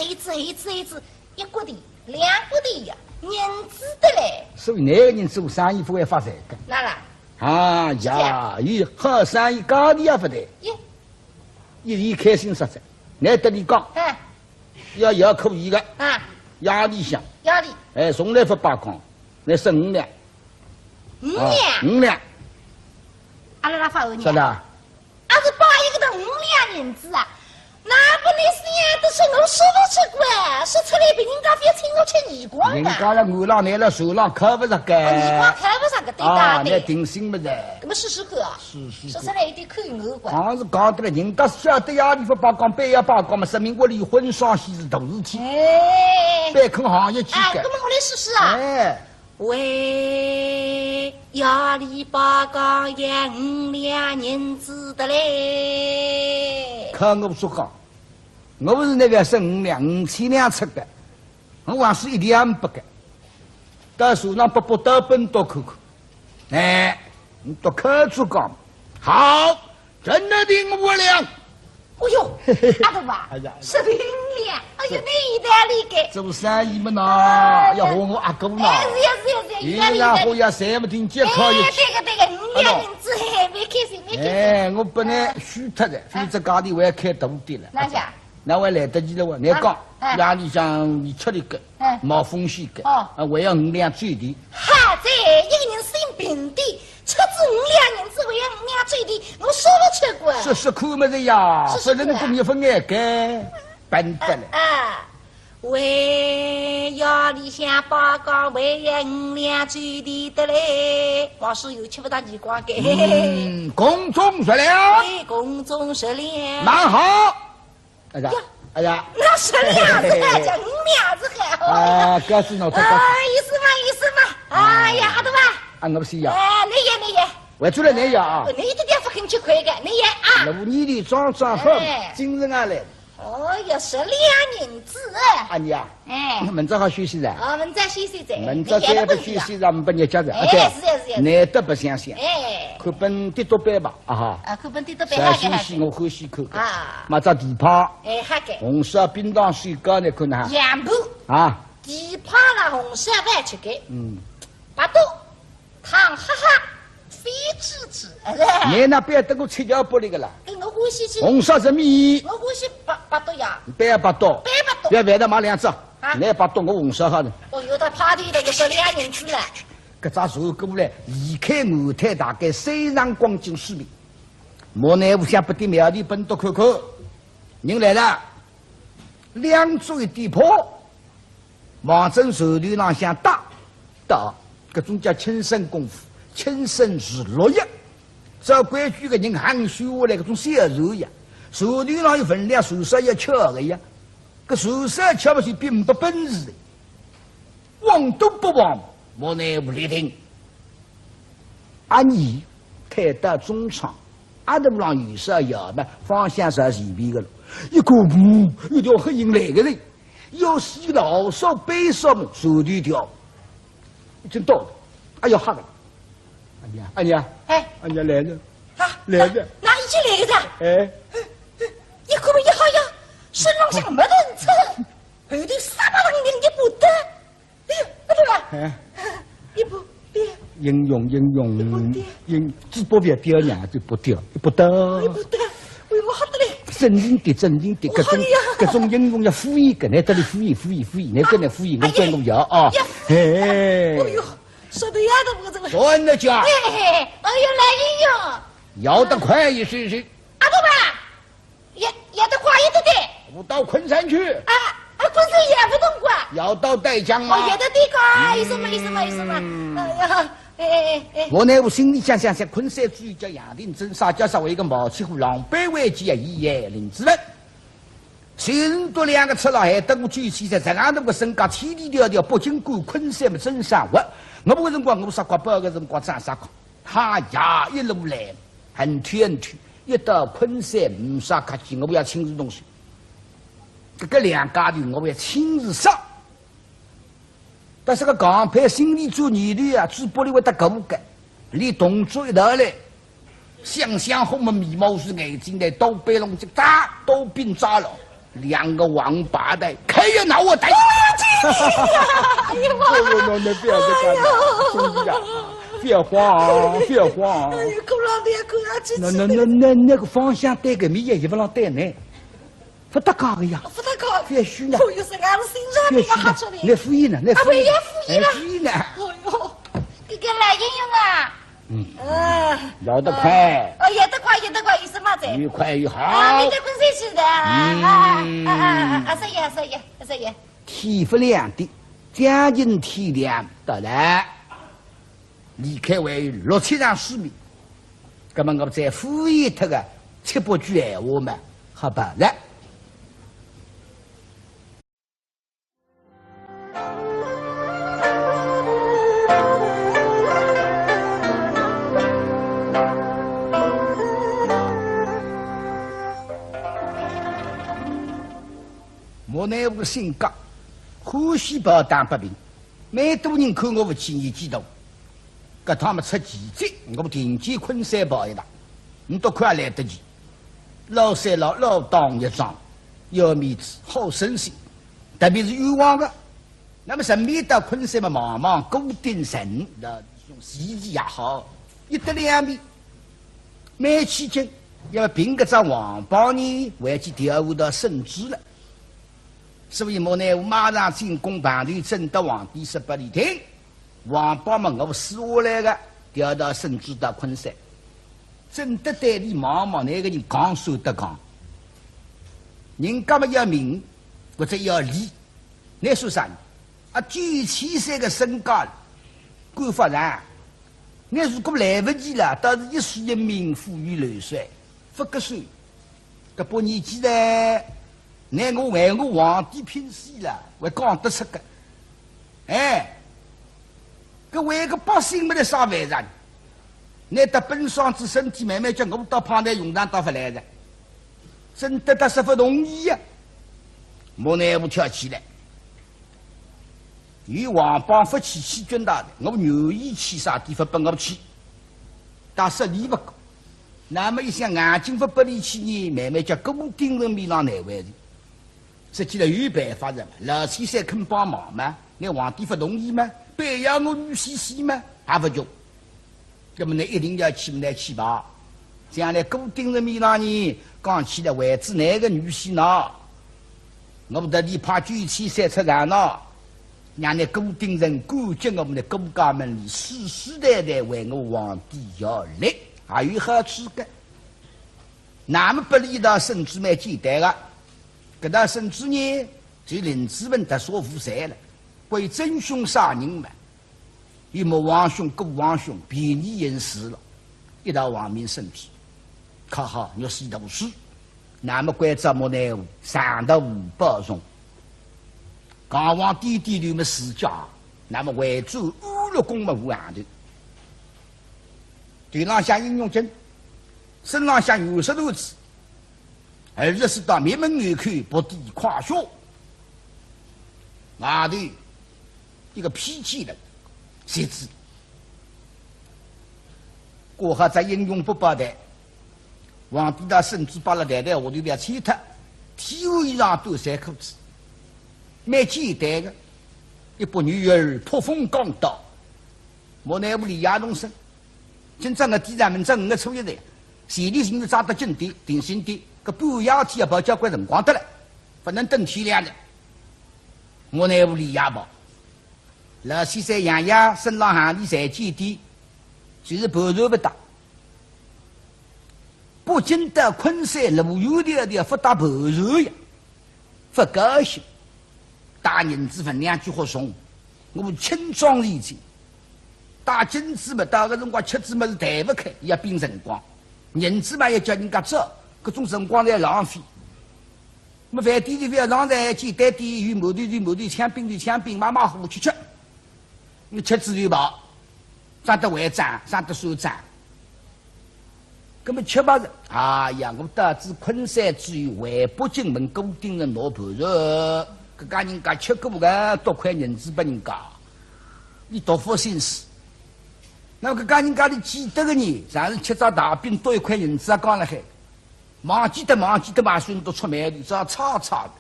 一国的2国的呀，人子的嘞。所以哪个人做生意不会发财的？那啦？啊呀，伊好生意家里也不对，一时开心实在，难得你讲，要可以的啊，压力小，哎，从来不罢工。那是5两，5两，阿拉发5两，是的，阿是8一个的5两银子啊！那不你想的是我说不出过，说出来被人家非请我吃耳光人家了我浪来了手浪看不着个，耳光看不上个，对啊，那定心不在，那么试试看啊，说出来有点看我光。好像是讲得了，人家晓得呀，你不罢工，半夜罢工嘛，说明我离婚双喜是大事体，别看行业去干。那么我来试试啊。喂，压力罢工也5两银子的嘞。看我说讲，我不是那个是5两5000两出的，我还是1两不给。到树上不到本多看看，哎，你多看出讲，好，真的定5两。哎呦，阿头啊，15两，哎呦，你意大利给做生意嘛呐，要和我阿哥呐。是，意大利和呀，谁不听见可以？对个，5两银子，没开心。我本来虚脱的，否则家里我也开大店了。哪家？那还来得及了哇！你讲夜里向你吃的个，冇风险个，还要5两最低。哈在一个人生病的，吃子5两银子，还要5两最低，我说了吃过。是看么子呀？不人工业分眼干，笨得了。为要里向报告，为要5两最低的嘞，我是有吃不到地瓜给。公众说了。公众说了。蛮好。哎呀，那10两子还叫5两子还好。告诉我，意思嘛。哎呀，阿斗吧。我不是呀。你也。我做了你呀啊。你一点不肯吃亏的，你也啊。那你的装好，精神啊来。哦哟，10两银子。你啊。明早好休息噻。明早休息噻。明早再不休息，咱们不日家噻。是。难得不相信。看本跌多班吧，看本跌多班。休息我欢喜看。马扎地趴。好的。红烧冰糖水糕你看哈。羊铺。地趴了红烧饭吃的。八度，汤哈哈，飞滋滋。你那边等我吃脚玻璃个啦。我欢喜吃。红烧什米？我欢喜八度呀。8度。要外头买2只。你8度我红烧好了。有的趴地那个10两银子了。搿只茶过来，离开后台大概3长光景水平。莫内屋想不得庙里本多看看，人来了，2足一地坡，往正手头上想打，搿种叫亲身功夫，亲身是落叶。照规矩个人含蓄下来，搿种销售呀，手头上有分量，手上要敲个呀，搿手上敲不起，并不本事的，往东不往。莫内屋里听，阿你开到中场，阿头上有啥要么方向上前边个了，一个步一条黑影来个人，要洗老少背上手头条，已经到了，哎呀哈个，阿娘，阿娘来了，来了，哪已经来了？一个不一好呀，身上像没人吃，后头3把人领的不得，对吧？一步跌，英勇，只不别掉伢就不掉，不得，不得，为我好得嘞！真经的，各种英勇要敷衍个，来这里敷衍，你跟来敷衍，我跟我要啊！哎呦，说的呀都不怎么。真的假？来英勇，要得快一些些。阿斗吧，要得快一点点。我到昆山去。昆山也不动过。要到带江吗？要得地个，意思嘛。哎呀，我呢，我心里想，昆山主叫杨定真，撒娇稍微一个毛起虎狼狈为己啊，一言林之人。新多2个车了，还等我举起在俺那个身家天地条，北京过昆山么真生活。我不辰光我啥瓜包个辰光长啥个，他呀一路来很远，一到昆山没啥客气，我不要亲自东西。这个2家头我要亲自上，但是个港派心里做泥里啊，嘴巴里会得狗个，离动作一道来，想红么眉毛是眼睛的，都被龙就扎，都并扎了，2个王八蛋，开呀拿我逮！哎呀妈！那不要再干了，兄弟呀，别慌！哎呀，狗老的呀，狗啊，那个方向对个米也不让对呢。不得搞个呀！不得搞！别虚呢！我有时俺是心上面好出来。来敷衍呢？来敷衍呢？哎呦，这个来英勇啊！要得快！要得快，有什么子？越快越好。你在昆山去的是呀。天不亮的，将近天亮到了，离开为6、7场市民，那么我再敷衍他个7、8句闲话嘛，好办了。我那个性格，欢喜把当不平，蛮多人看我不起年纪大，给他们出奇迹，我不听见昆山跑一趟，你都快来得及。老三老当一桩，要面子，好身心，特别是冤枉的。那么身边到昆山嘛，茫茫古鼎城，那用习气也好，1得2米，蛮起劲，因为凭个这王宝呢，为去调务到圣旨了，所以莫奈何马上进宫盘队，征得皇帝18里听，王宝嘛我死下来个，调到圣旨到昆山，征得代理茫茫那个人刚说得刚，人家么要名或者要利，你说啥？啊，97岁个身高，官法上，你如果来不及了，倒是一时一命付于流水。不个税，搿把年纪呢，乃我为我皇帝拼死了，会讲得出个。哎，搿为个百姓没得啥为人，乃得本双子身体慢慢叫我到旁台用场到不来的，真得他十分同意呀。莫奈何跳起来，与王邦不去起军大的，我愿意去啥地方不我去，但是理不够。那么一想眼睛不离去呢，慢慢叫固定人面上难为的。实际上有办法的嘛，老先生肯帮忙吗？你皇帝不同意吗？培养我女婿婿吗？还不就？那么你一定要去来去吧。将来固定人面上呢，讲起来为止哪个女婿呢？我们的你怕97岁出场呢，让你固定人感激我们的国家们里世世代代为我皇帝效力。还有好处的，那么不理到圣旨蛮简单的，搿道圣旨呢，就林子文得说负债了，为真凶杀人嘛，与莫王兄、顾王兄便宜人事了，一道亡命圣旨，可好若是读书，那么关照莫奈何上到五包中，刚往低低流么死家，那么为主侮辱公务行头。腿上下应用针，身上下有石头子，而日是到面门眼看不敌胯下，外头一个脾气人，谁知过后再应用不报的，皇帝他甚至把了台台下头不要拆脱，体会衣裳都三裤子，蛮简单的，一把女儿破风刚刀，莫奈何里亚东生。今朝个地上门正5个初一日，前里寻日抓到金地、定新地，搿半夜天也跑交关辰光得了，不能等天亮的。我乃屋里也跑，老先生爷爷身上行李才见底，就是盘缠不大。不仅到昆山路有的不打盘缠呀，不高兴，大人子分2句话送，我轻装力尽。打金子嘛，到个辰光吃子嘛是抬不开，也变辰光；银子嘛也叫人家走，各种辰光在浪费。么饭店里饭上菜简单点，有毛头抢冰，马马虎虎吃。你吃子就饱，上得胃胀，上得手胀。那么吃吧是，哎呀，我得知昆山之于回北京门固定人拿盘缠，搿家人家吃过个多块银子拨人家，你多费心思。那么搿家人家里记得个呢，上次吃张大饼多1块银子啊，讲了海，忘记得马孙都出卖的，只要差的。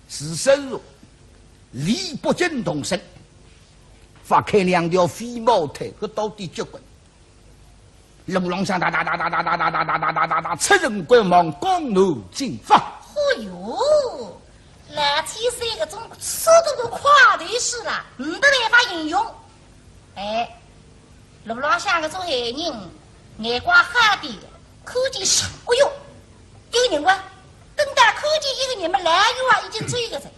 事实上，李北京同生，发开2条飞毛腿，搿到底结棍。路浪向哒，出人关望，江南进发。哦哟，蓝天山个种速度都快的是啦，没得办法形容。哎。路浪向个种海人，眼光好点，看见啥？哎哟，一个人哇，等到看见一个人嘛，来有啊，已经追个着。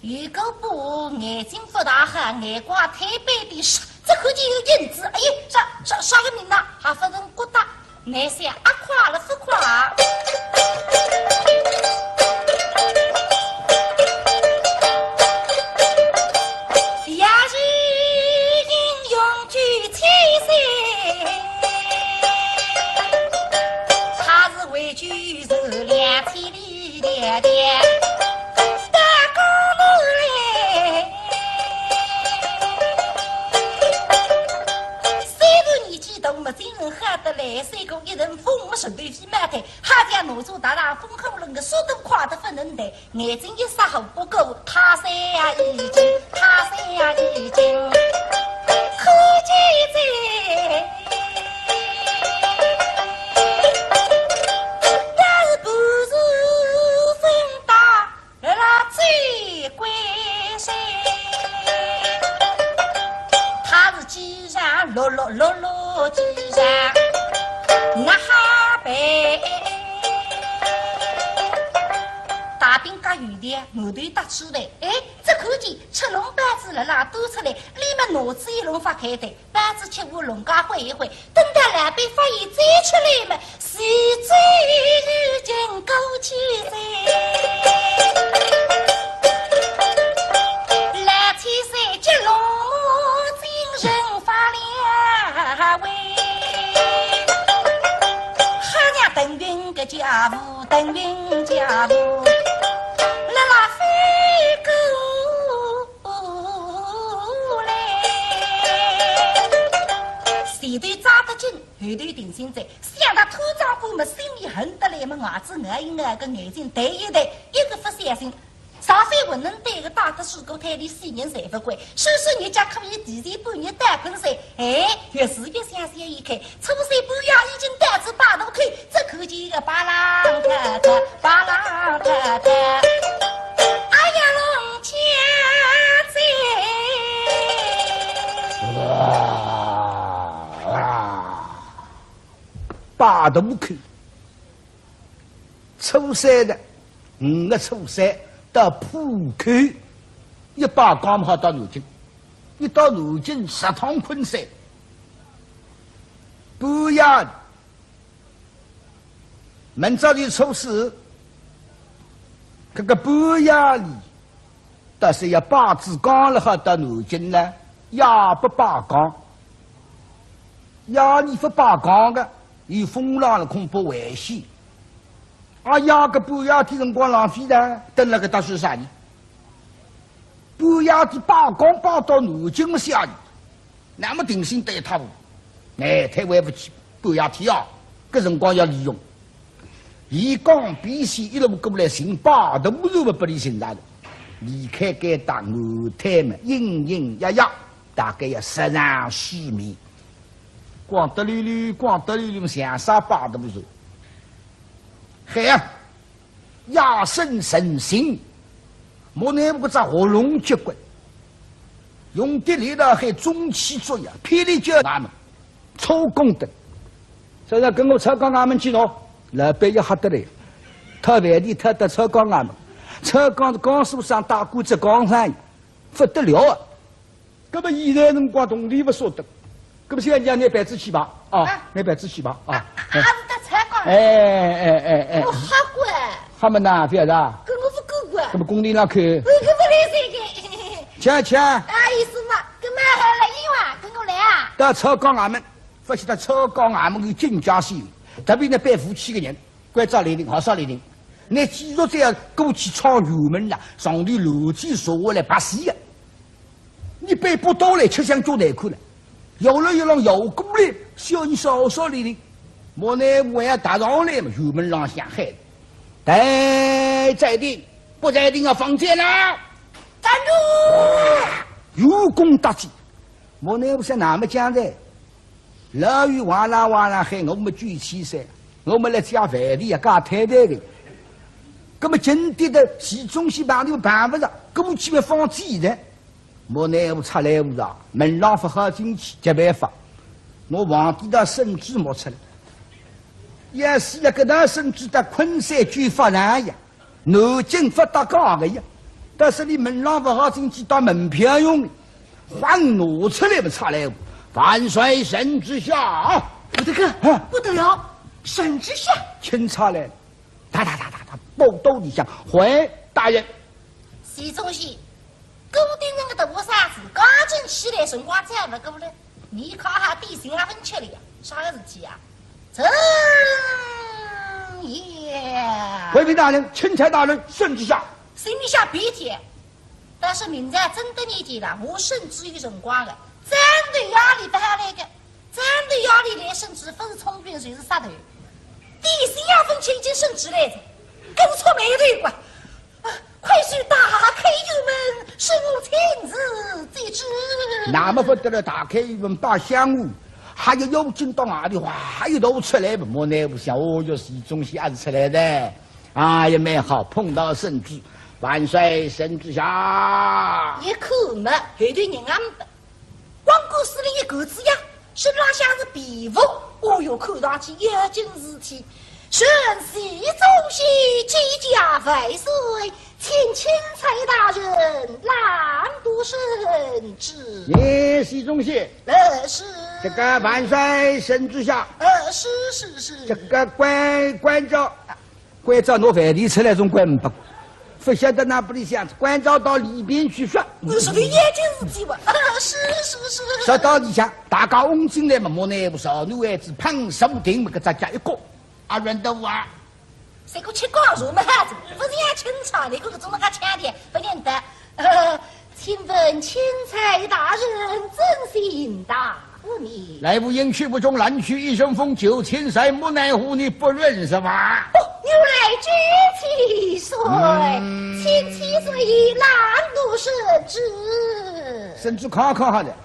有个不眼睛不大好，眼光太白的啥？只看见一个影子，哎呀，啥个名呐？还不能觉得，难想阿夸了不夸。眼睛一撒后不够，他山呀已经，可见在有的，我都打出来。哎，这口气吃龙板子了啦，都出来，立马脑子一龙发开的，板子吃过龙家会一会，等到老板发现再出来嘛，是最如今勾起在。来天三吉龙精神发亮威，哈娘等云个家务，等云家务。前头扎得紧，后头定心在。想到土丈夫们心里恨得来嘛，牙子挨一挨个眼睛抬一抬，一个不相信。上山不能对个大的水沟台里4年才不管，收拾人家可以提前半年带盆水。哎，越是越想想一看，初三半夜已经带着大头看，这可见一个巴郎太太，巴郎太太，哎呀龙家在。八头口，初三的5个初三到浦口，一把刚好到南京，一到南京10趟昆山，半夜明朝的初四，这个半夜里，但是要把子刚了好到南京呢，也不罢岗，夜里不罢岗的。有风浪了，恐怖危险。夜个半夜的辰光浪费了，等那个打算啥呢？半夜的罢工罢到南京么下雨，那么定心得一塌糊涂。哎，太回不去，半夜天啊，搿辰光要利用。以刚必须一路过来行罢都不理寻啥的，离开该大后台嘛，隐隐约约，大概要10上10米。光得溜溜，光得溜溜，想啥罢都不是。嘿呀，夜深人静，莫奈不知喉咙结棍，用的力道还中气作用，霹雳叫俺们抽功德。现在跟我抽讲俺们去喏，老板要吓得来，他外地他得抽讲俺们，抽讲是江苏省大姑子江山，不得了啊！那么现在辰光同理不说得。搿么现在你拿板子去吧，拿板子去吧，还是得才讲。哎，我吓过。他们呐，不要的。跟我不够过。搿么工地那去。我可不来这个。吃。啊，意思嘛，跟买好了一碗，跟我来啊。到超高衙门，发现到超高衙门有金家戏，特别那办夫妻的人，关照来临，好少来临。那继续这样过去闯油门呐，上头楼梯坐下来拍戏呀。你背不到来，吃香就难看了。有了一浪游过来，小人少少来临，莫奈我要打上来嘛，油门浪向害的。在定，不在定要放箭了，站住！有功大吉，莫奈不是哪么讲的？老于哇啦哇啦喊我们举起噻，我们来加饭的呀，加太太的。那么今天的市中心办的办不着，搿么去要放鸡的。莫奈我出来无上，门浪不好进去，没办法。我皇帝的圣旨没出来，也是那个那圣旨的昆山军发难呀，南京发达高个呀。但是你门浪不好进去，当门票用的，还拿出来不出来。万岁圣旨下，我的哥，不得了，圣旨下，钦差来了，哒，报道里向，回大人，习中西。固定那个大菩萨子，刚正起来，辰光再不够了，你靠下地形还分吃了呀？啥个事体啊？正也。回禀大人，钦差大人，圣旨下。心里下鼻涕，但是明在真的年纪了，我甚至有辰光的，战斗压力不下来的，战斗压力来甚至不是充军，谁是杀头？地形要分吃已经升职来着，跟我错没对过。快去打开油门，是我亲自自知。那么不得了，打开油门把香雾，还有妖精到哪里哇，一头出来，莫奈不想，哦哟，是中西还是出来的，啊，也蛮好，碰到圣旨，万岁圣旨下。一口嘛，后头人俺们光顾司令一口子呀，身上像是皮肤，哦哟，看上去有惊事体。顺西中西，齐家万岁，千钦差大人朗读圣旨。也是中谢。是。这个万岁圣旨下。是。这个关照，关照我饭店出来种关不，不晓得那不里想，关照到里边去说。我说的眼睛是几万。是。说到里向，大家翁进来嘛，莫内部少女孩子胖手顶么个再加一个，啊认得我。谁个吃光肉嘛子？不是也清朝的，这个怎么个强点不认得？请问钦差大人真心答你。来无应去不中，蓝去一声风，9000塞木乃乎你不认识吗？牛来举起水，请起水朗读圣旨。圣旨看好了，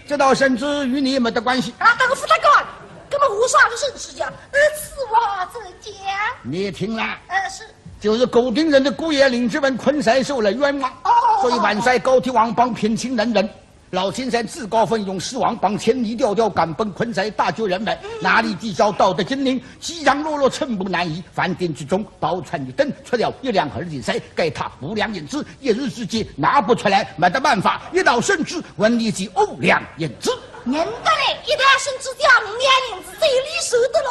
这道圣旨与你没得关系。啊，等副大官，根本无啥个圣旨讲，此话怎讲？你听了？是。就是固定人的姑爷林志文昆塞受了冤枉，所以万岁高提王帮偏亲人人。老先生自告奋勇，使王帮千里迢迢赶奔昆塞，大救人们，哪里地交道德精灵，激扬落落，寸步难移。饭店之中，包船一灯，出了1两2斤塞，给他5两银子，一日之间拿不出来，没得办法，一道圣旨，问你及5两银子。认得嘞，一道圣旨叫5两银子，这里收得了。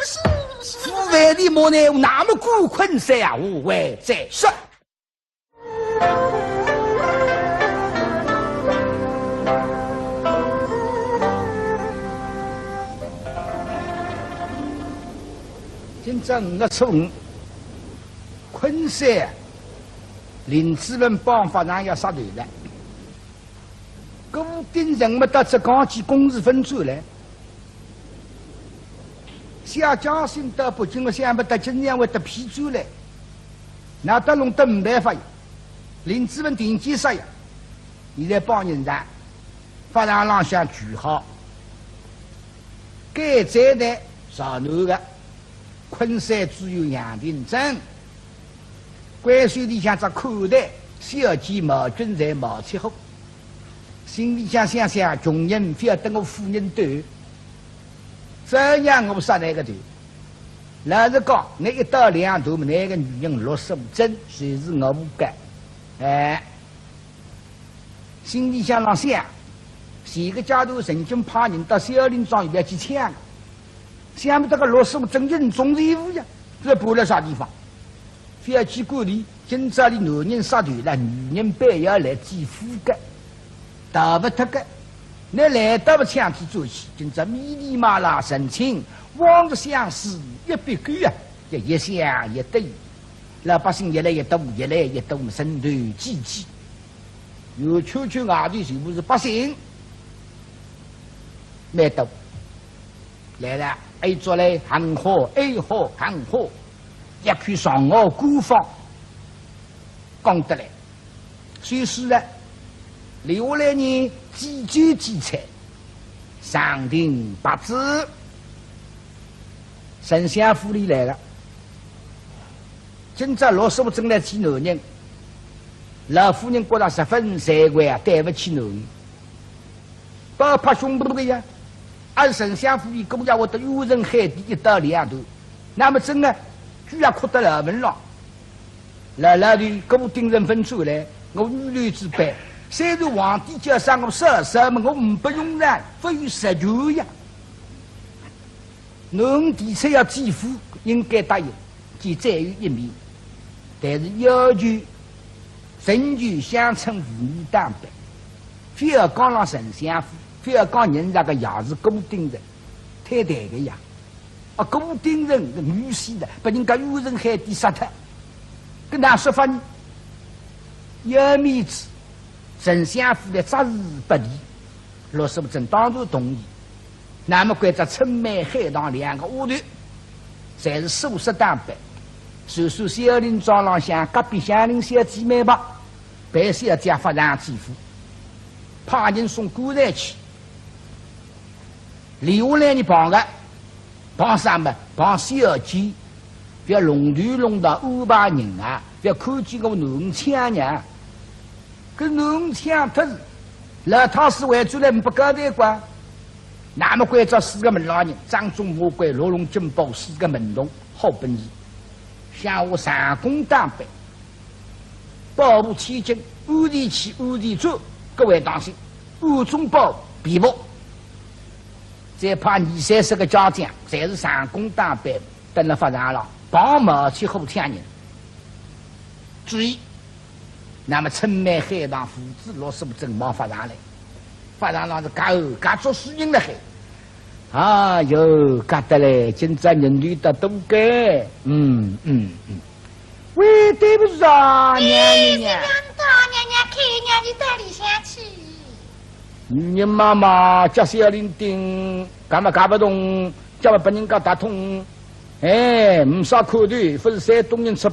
是。府外的莫内那么古昆塞啊，无谓再说。今朝5月初5，昆山林志文帮法上要杀头了。固定人么到浙江去公事分转来，下江心到北京，我想不得今年会得批转来，那得弄得没办法呀。林志文定计杀呀，现在帮人上，法上浪向句号，该在的上头的。昆山只有杨廷珍，关水里向只口袋，小姐毛军在毛七后，心里想想，穷人非要等我富人端，这样我杀那个头。老实讲，那1刀2头，那个女人65针，谁是我不干？哎，心里想，前个家头曾经派人到小林庄里边去抢。想不到个65针人中任务呀，这搬了啥地方？非要去管理，今朝的男人杀头了，女人背要来祭父的，逃不脱个。那来到不枪去做起，今朝密里马拉神情，望着相思一别个呀，一想一对，老百姓越来越多，身头积极，有秋外头全部是百姓，蛮多来了。A 做嘞很好 ，A 好很好，一看上我官方讲得来，所以是呢，留下来呢几句几彩，上庭八字，丞相府里来了，今朝65正来起男人，老夫人觉得十分惭愧啊，对不起男人，不拍胸脯的呀。按丞相府里公家我的有人海底1刀2头，那么真的居然哭得了门了。老的固定人分出来，我御律之辈，虽然皇帝叫上我什么，我不用然，不予实求呀。侬的确要继父应该答应，即在于一面，但是要求神权相称妇女当白，非要讲让丞相府。非要讲人家个也是固定人，太太个呀，固定人女婿的，把人家有人海底杀脱，跟他说法呢，有面子，丞相府的责任不离，65正当然同意。那么关着春梅海棠2个屋头，侪是素食当白，就算小林庄浪向隔壁乡邻小姐妹吧，办小姐发上支付，派人送棺材去。留下来你帮啥么？帮小姐，不要弄到欧巴人啊！不要看见我弄枪呀！跟弄枪他是老太师为出来不搞这关，那么关照4个门老人，张忠、魔鬼、罗龙、金宝4个门童，好本事，向我上宫当白。保护天津，安全起，安全走，各位当心，暗中保庇护。再派20-30个家长，侪是上工打班，等了发场了，帮忙去后天人。注意，那么城门海棠父子老师不正忙发场来，发场上是家做事情了还。啊哟，觉得嘞，今朝人类的多该，喂，对不住啊，娘娘。大娘娘看娘你带里下去。你妈妈假使要领顶，干嘛搞不动？叫我把人家打通？哎，唔少口头，不是山东人吃。